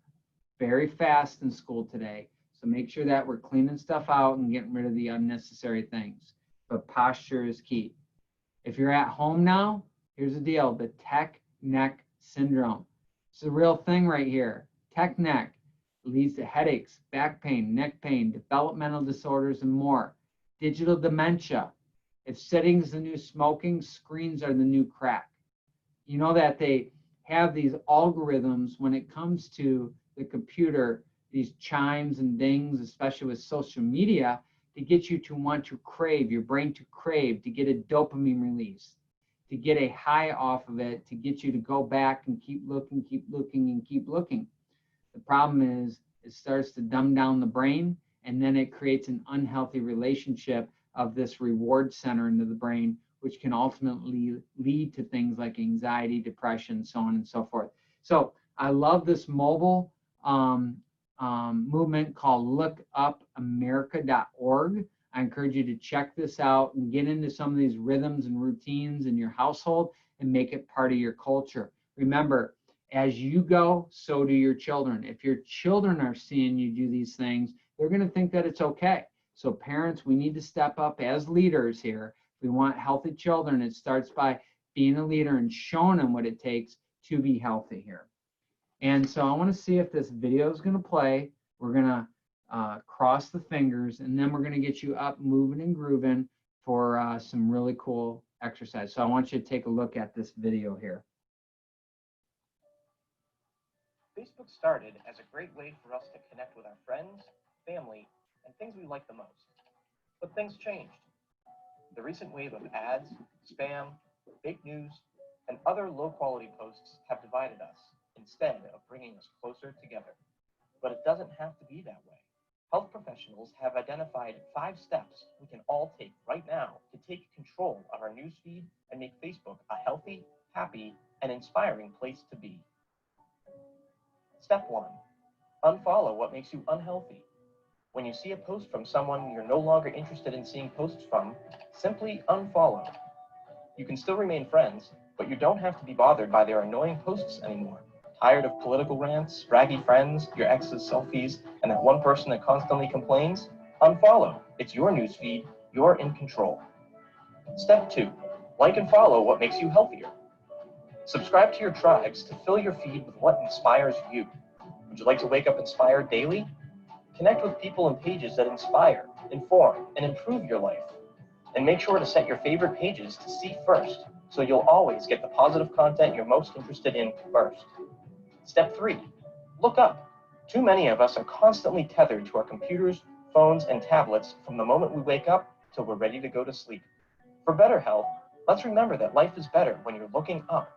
very fast in school today. So make sure that we're cleaning stuff out and getting rid of the unnecessary things. But posture is key. If you're at home now, here's the deal, the tech neck syndrome. It's a real thing right here. Tech neck leads to headaches, back pain, neck pain, developmental disorders, and more. Digital dementia. If sitting is the new smoking, screens are the new crack. You know that they have these algorithms when it comes to the computer, these chimes and dings, especially with social media, to get you to want to crave, your brain to crave, to get a dopamine release, to get a high off of it, to get you to go back and keep looking, and keep looking. The problem is it starts to dumb down the brain, and then it creates an unhealthy relationship of this reward center into the brain, which can ultimately lead to things like anxiety, depression, so on and so forth. So I love this mobile movement called lookupamerica.org. I encourage you to check this out and get into some of these rhythms and routines in your household and make it part of your culture. Remember, as you go, so do your children. If your children are seeing you do these things, they're going to think that it's okay. So parents, we need to step up as leaders here. If we want healthy children, it starts by being a leader and showing them what it takes to be healthy here. And so I want to see if this video is going to play. We're going to cross the fingers, and then we're going to get you up, moving and grooving for some really cool exercise. So I want you to take a look at this video here. Facebook started as a great way for us to connect with our friends, family, and things we like the most. But things changed. The recent wave of ads, spam, fake news, and other low-quality posts have divided us instead of bringing us closer together. But it doesn't have to be that way. Health professionals have identified 5 steps we can all take right now to take control of our newsfeed and make Facebook a healthy, happy, and inspiring place to be. Step 1. Unfollow what makes you unhealthy. When you see a post from someone you're no longer interested in seeing posts from, simply unfollow. You can still remain friends, but you don't have to be bothered by their annoying posts anymore. Tired of political rants, braggy friends, your ex's selfies, and that one person that constantly complains? Unfollow. It's your newsfeed. You're in control. Step 2. Like and follow what makes you healthier. Subscribe to your tribes to fill your feed with what inspires you. Would you like to wake up inspired daily? Connect with people and pages that inspire, inform, and improve your life. And make sure to set your favorite pages to see first, so you'll always get the positive content you're most interested in first. Step 3. Look up. Too many of us are constantly tethered to our computers, phones, and tablets from the moment we wake up till we're ready to go to sleep. For better health, let's remember that life is better when you're looking up.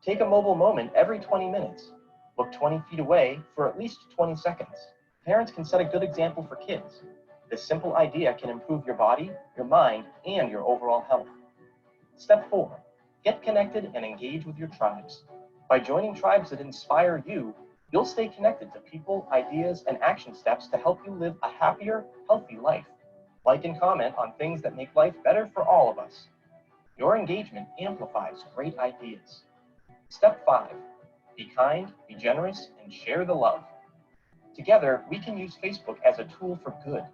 Take a mobile moment every 20 minutes. Look 20 feet away for at least 20 seconds. Parents can set a good example for kids. This simple idea can improve your body, your mind, and your overall health. Step 4. Get connected and engage with your tribes. By joining tribes that inspire you, You'll stay connected to people, ideas, and action steps to help you live a happier, healthy life. Like and comment on things that make life better for all of us. Your engagement amplifies great ideas. Step 5. Be kind, be generous, and share the love. Together, we can use Facebook as a tool for good.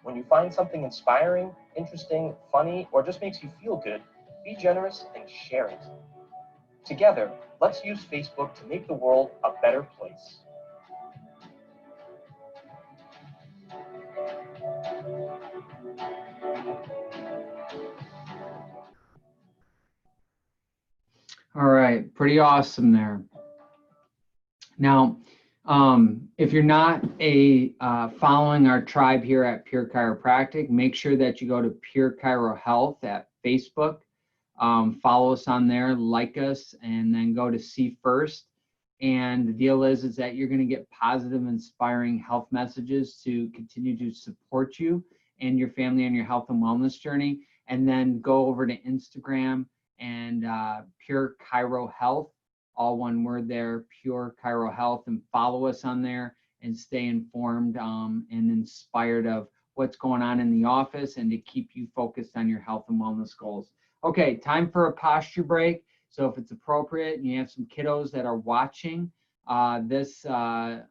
When you find something inspiring, interesting, funny, or just makes you feel good, be generous and share it. Together, let's use Facebook to make the world a better place. All right, pretty awesome there. Now, if you're not following our tribe here at Pure Chiropractic, make sure that you go to Pure Chiro Health at Facebook. Follow us on there, like us, and then go to See First. And the deal is that you're going to get positive, inspiring health messages to continue to support you and your family on your health and wellness journey. And then go over to Instagram and Pure Chiro Health, all one word there, Pure Chiro Health, and follow us on there and stay informed and inspired of what's going on in the office and to keep you focused on your health and wellness goals. Okay, time for a posture break. So if it's appropriate and you have some kiddos that are watching this webinar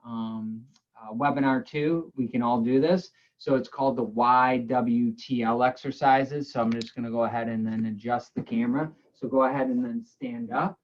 too, we can all do this. So it's called the YWTL exercises. So I'm just going to go ahead and then adjust the camera. So go ahead and then stand up.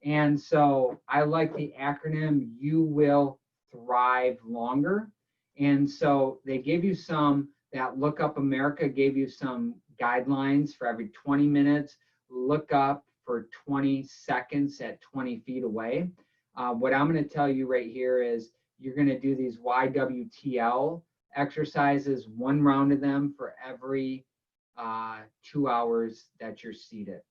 And so I like the acronym You Will Thrive Longer. And so they give you some, that Look Up America gave you some guidelines for every 20 minutes, look up for 20 seconds at 20 feet away. What I'm going to tell you right here is you're going to do these YWTL exercises, one round of them for every 2 hours that you're seated.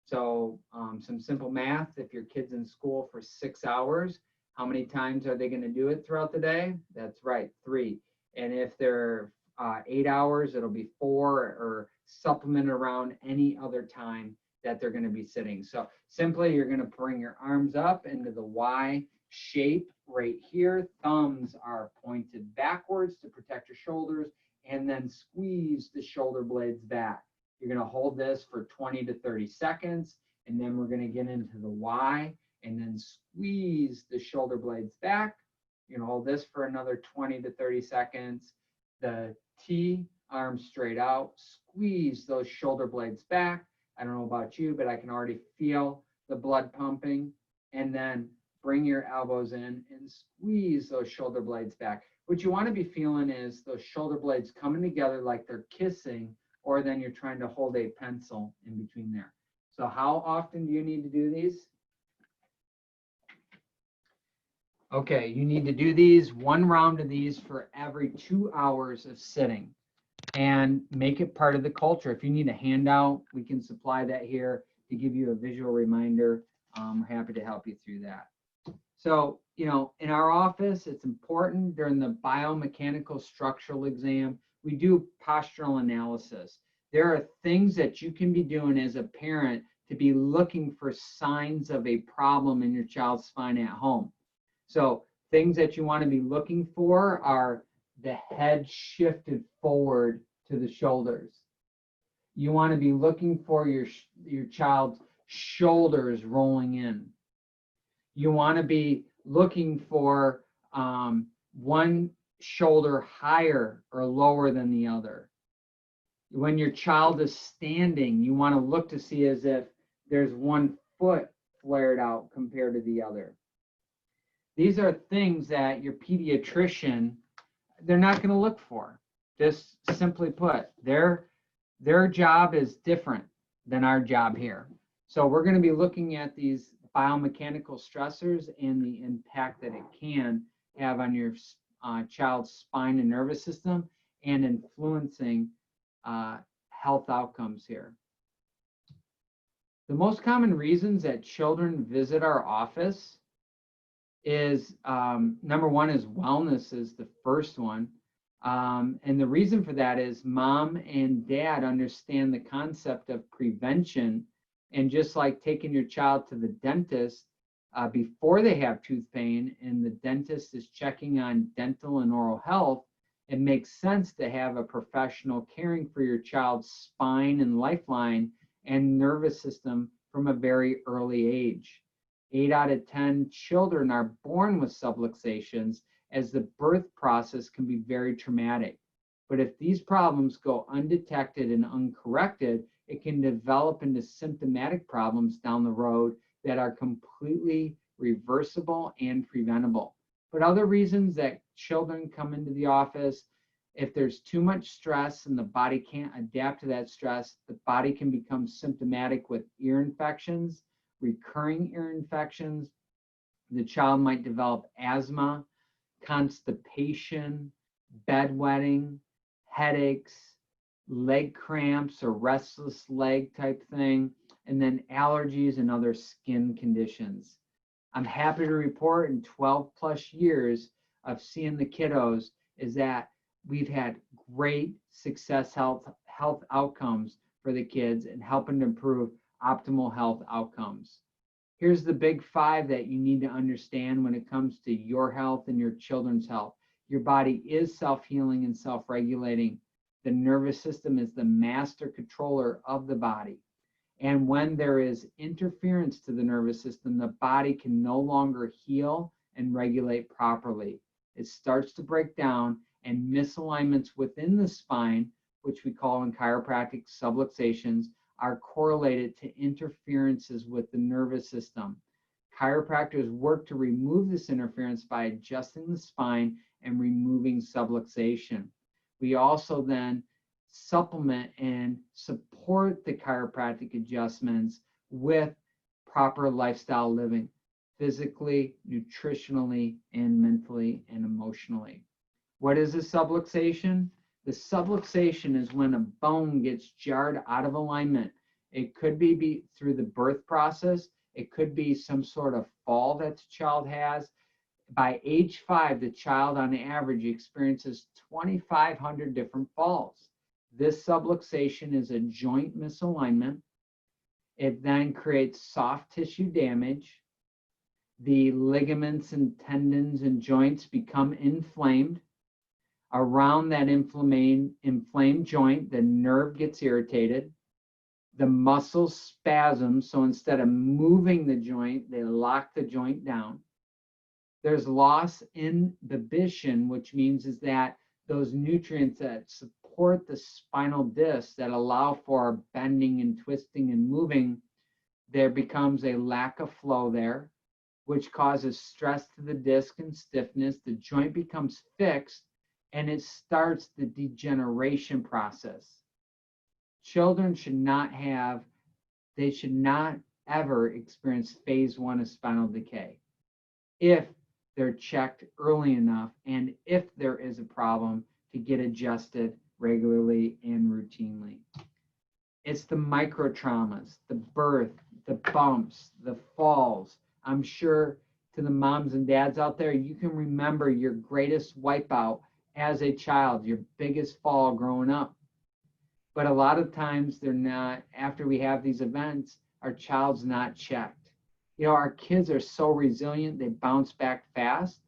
So some simple math, if your kid's in school for 6 hours, how many times are they going to do it throughout the day? That's right, 3. And if they're 8 hours, it'll be 4, or supplement around any other time that they're going to be sitting. So simply, you're going to bring your arms up into the Y shape right here. Thumbs are pointed backwards to protect your shoulders, and then squeeze the shoulder blades back. You're going to hold this for 20 to 30 seconds, and then we're going to get into the Y, and then squeeze the shoulder blades back. You're going to hold this for another 20 to 30 seconds. The T, arms straight out, squeeze those shoulder blades back. I don't know about you, but I can already feel the blood pumping. And then bring your elbows in and squeeze those shoulder blades back. What you want to be feeling is those shoulder blades coming together like they're kissing, or then you're trying to hold a pencil in between there. So how often do you need to do these? Okay, you need to do these, one round of these for every 2 hours of sitting, and make it part of the culture. If you need a handout, we can supply that here to give you a visual reminder. We're happy to help you through that. So, you know, in our office, it's important during the biomechanical structural exam, we do postural analysis. There are things that you can be doing as a parent to be looking for signs of a problem in your child's spine at home. So things that you want to be looking for are the head shifted forward to the shoulders. You want to be looking for your child's shoulders rolling in. You want to be looking for one shoulder higher or lower than the other. When your child is standing, you want to look to see as if there's one foot flared out compared to the other. These are things that your pediatrician, they're not going to look for. Just simply put, their job is different than our job here. So we're going to be looking at these biomechanical stressors and the impact that it can have on your child's spine and nervous system, and influencing health outcomes here. The most common reasons that children visit our office is, number one is wellness is the first one. And the reason for that is mom and dad understand the concept of prevention. And just like taking your child to the dentist, before they have tooth pain and the dentist is checking on dental and oral health, it makes sense to have a professional caring for your child's spine and lifeline and nervous system from a very early age. 8 out of 10 children are born with subluxations, as the birth process can be very traumatic. But if these problems go undetected and uncorrected, it can develop into symptomatic problems down the road that are completely reversible and preventable. But other reasons that children come into the office, if there's too much stress and the body can't adapt to that stress, the body can become symptomatic with ear infections, recurring ear infections. The child might develop asthma, constipation, bedwetting, headaches, leg cramps or restless leg type thing, and then allergies and other skin conditions. I'm happy to report in 12 plus years of seeing the kiddos is that we've had great success health outcomes for the kids and helping to improve optimal health outcomes. Here's the big 5 that you need to understand when it comes to your health and your children's health. Your body is self-healing and self-regulating. The nervous system is the master controller of the body. And when there is interference to the nervous system, the body can no longer heal and regulate properly. It starts to break down, and misalignments within the spine, which we call in chiropractic subluxations, are correlated to interferences with the nervous system. Chiropractors work to remove this interference by adjusting the spine and removing subluxation. We also then supplement and support the chiropractic adjustments with proper lifestyle living, physically, nutritionally, and mentally and emotionally. What is a subluxation? The subluxation is when a bone gets jarred out of alignment. It could be through the birth process. It could be some sort of fall that the child has. By age 5, the child on average experiences 2,500 different falls. This subluxation is a joint misalignment. It then creates soft tissue damage. The ligaments and tendons and joints become inflamed. Around that inflamed joint, the nerve gets irritated. The muscles spasm, so instead of moving the joint, they lock the joint down. There's loss in Deficient, which means is that those nutrients that support the spinal disc that allow for bending and twisting and moving, there becomes a lack of flow there, which causes stress to the disc and stiffness. The joint becomes fixed, and it starts the degeneration process. Children should not ever experience phase 1 of spinal decay if they're checked early enough and if there is a problem to get adjusted regularly and routinely. It's the micro traumas, the birth, the bumps, the falls. I'm sure to the moms and dads out there, you can remember your greatest wipeout as a child, your biggest fall growing up. But a lot of times they're not, after we have these events, our child's not checked. You know, our kids are so resilient, they bounce back fast,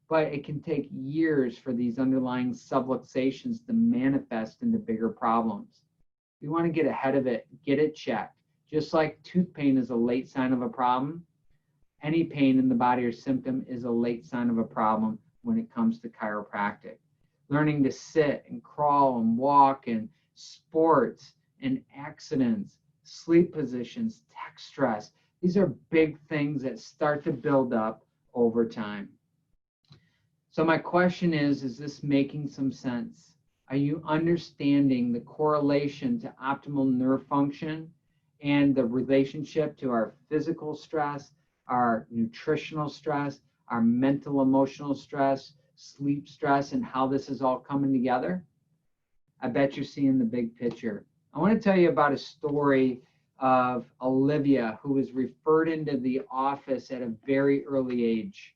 but it can take years for these underlying subluxations to manifest into bigger problems. We want to get ahead of it, get it checked. Just like tooth pain is a late sign of a problem, any pain in the body or symptom is a late sign of a problem when it comes to chiropractic. Learning to sit and crawl and walk and sports and accidents, sleep positions, tech stress. These are big things that start to build up over time. So my question is this making some sense? Are you understanding the correlation to optimal nerve function and the relationship to our physical stress, our nutritional stress, our mental emotional stress, sleep stress, and how this is all coming together? I bet you're seeing the big picture. I want to tell you about a story of Olivia, who was referred into the office at a very early age.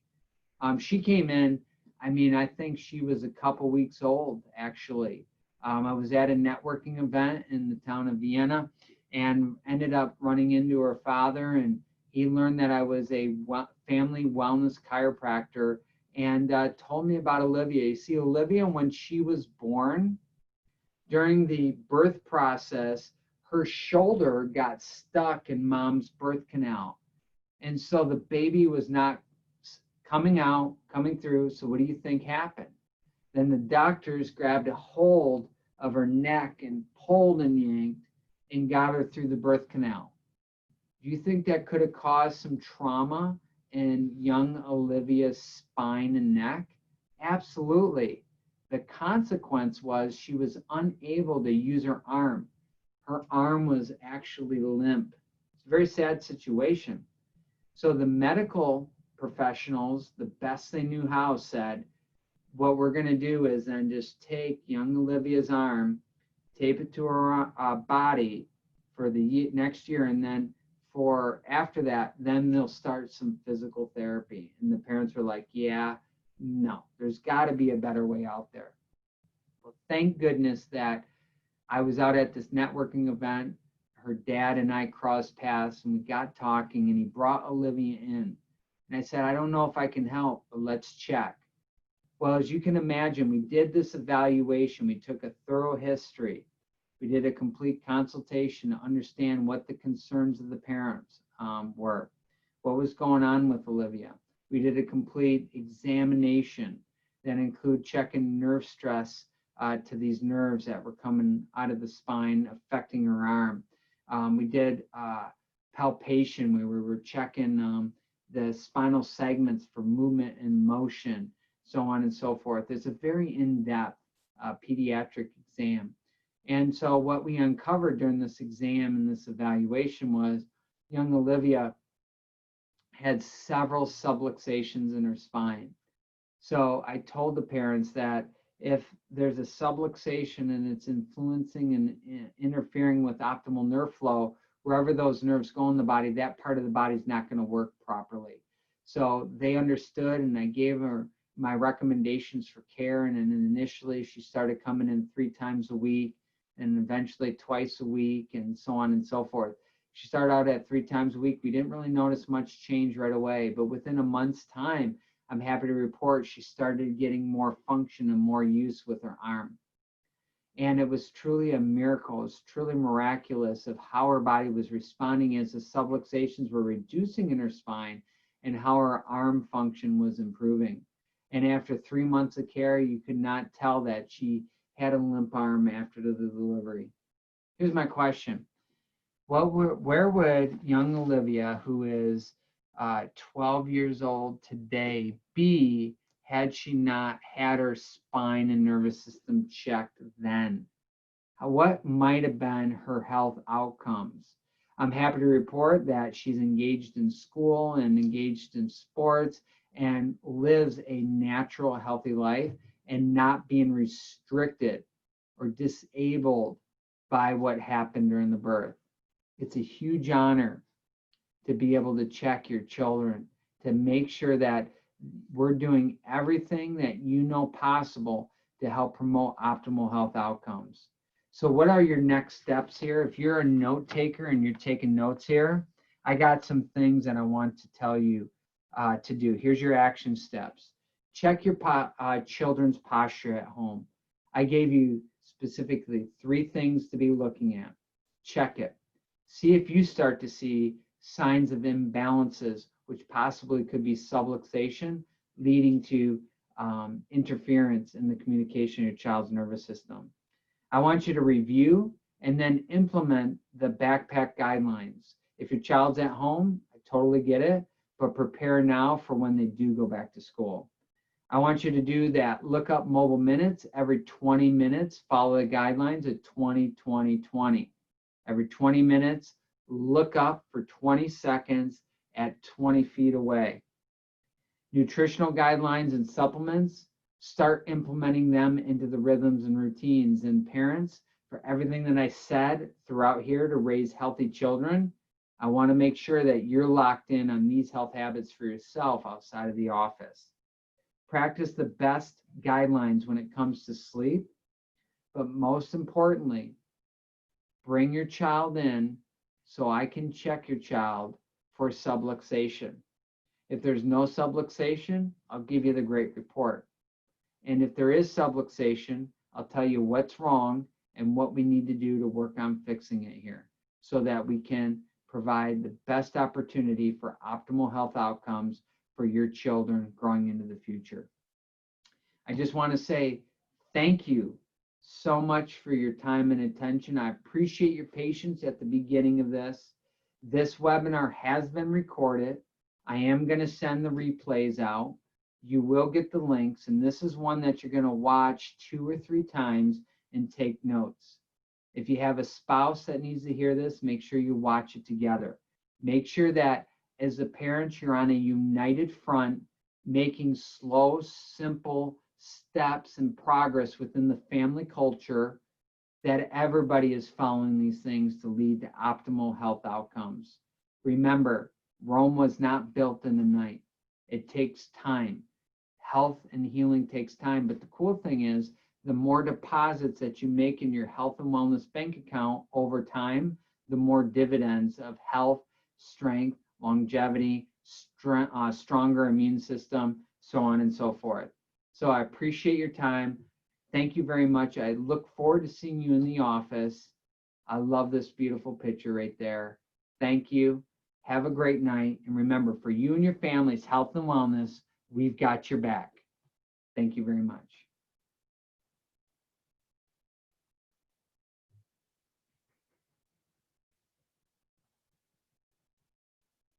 She came in, I think she was a couple weeks old, actually. I was at a networking event in the town of Vienna and ended up running into her father, and He learned that I was a family wellness chiropractor and told me about Olivia. You see, Olivia, when she was born, during the birth process, her shoulder got stuck in mom's birth canal. And so the baby was not coming through. So what do you think happened? Then the doctors grabbed a hold of her neck and pulled and yanked and got her through the birth canal. Do you think that could have caused some trauma in young Olivia's spine and neck? Absolutely. The consequence was she was unable to use her arm. Her arm was actually limp. It's a very sad situation. So the medical professionals, the best they knew how, said, what we're going to do is then just take young Olivia's arm, tape it to her body for the next year, and then for after that, then they'll start some physical therapy. And the parents were like, yeah, no, there's got to be a better way out there. Well, thank goodness that I was out at this networking event. Her dad and I crossed paths and we got talking, and he brought Olivia in. And I said, I don't know if I can help, but let's check. Well, as you can imagine, we did this evaluation. We took a thorough history. We did a complete consultation to understand what the concerns of the parents were, what was going on with Olivia. We did a complete examination that included checking nerve stress to these nerves that were coming out of the spine, affecting her arm. We did palpation where we were checking the spinal segments for movement and motion, so on and so forth. It's a very in-depth pediatric exam. And so what we uncovered during this exam and this evaluation was young Olivia had several subluxations in her spine. So I told the parents that if there's a subluxation and it's influencing and interfering with optimal nerve flow, wherever those nerves go in the body, that part of the body is not going to work properly. So they understood, and I gave her my recommendations for care. And then initially she started coming in 3 times a week and eventually twice a week and so on and so forth. She started out at 3 times a week. We didn't really notice much change right away, but within a month's time, I'm happy to report she started getting more function and more use with her arm. And it was truly a miracle. It was truly miraculous of how her body was responding as the subluxations were reducing in her spine and how her arm function was improving. And after 3 months of care, you could not tell that she had a limp arm after the delivery. Here's my question. Where would young Olivia, who is 12 years old today, be had she not had her spine and nervous system checked then? What might have been her health outcomes? I'm happy to report that she's engaged in school and engaged in sports and lives a natural, healthy life and not being restricted or disabled by what happened during the birth. It's a huge honor to be able to check your children, to make sure that we're doing everything that you know possible to help promote optimal health outcomes. So what are your next steps here? If you're a note taker and you're taking notes here, I got some things that I want to tell you to do. Here's your action steps. Check your children's posture at home. I gave you specifically 3 things to be looking at. Check it. See if you start to see signs of imbalances, which possibly could be subluxation, leading to interference in the communication of your child's nervous system. I want you to review and then implement the backpack guidelines. If your child's at home, I totally get it, but prepare now for when they do go back to school. I want you to do that. Look up mobile minutes every 20 minutes. Follow the guidelines at 20, 20, 20. Every 20 minutes, look up for 20 seconds at 20 feet away. Nutritional guidelines and supplements, start implementing them into the rhythms and routines. And parents, for everything that I said throughout here to raise healthy children, I want to make sure that you're locked in on these health habits for yourself outside of the office. Practice the best guidelines when it comes to sleep, but most importantly, bring your child in so I can check your child for subluxation. If there's no subluxation, I'll give you the great report. And if there is subluxation, I'll tell you what's wrong and what we need to do to work on fixing it here so that we can provide the best opportunity for optimal health outcomes for your children growing into the future. I just want to say thank you so much for your time and attention. I appreciate your patience at the beginning of this. This webinar has been recorded. I am going to send the replays out. You will get the links, and this is one that you're going to watch 2 or 3 times and take notes. If you have a spouse that needs to hear this, make sure you watch it together. Make sure that as the parents, you're on a united front, making slow, simple steps and progress within the family culture, that everybody is following these things to lead to optimal health outcomes. Remember, Rome was not built in a night. It takes time. Health and healing takes time, but the cool thing is the more deposits that you make in your health and wellness bank account over time, the more dividends of health, strength, longevity, stronger immune system, so on and so forth. So I appreciate your time. Thank you very much. I look forward to seeing you in the office. I love this beautiful picture right there. Thank you. Have a great night. And remember, for you and your family's health and wellness, we've got your back. Thank you very much.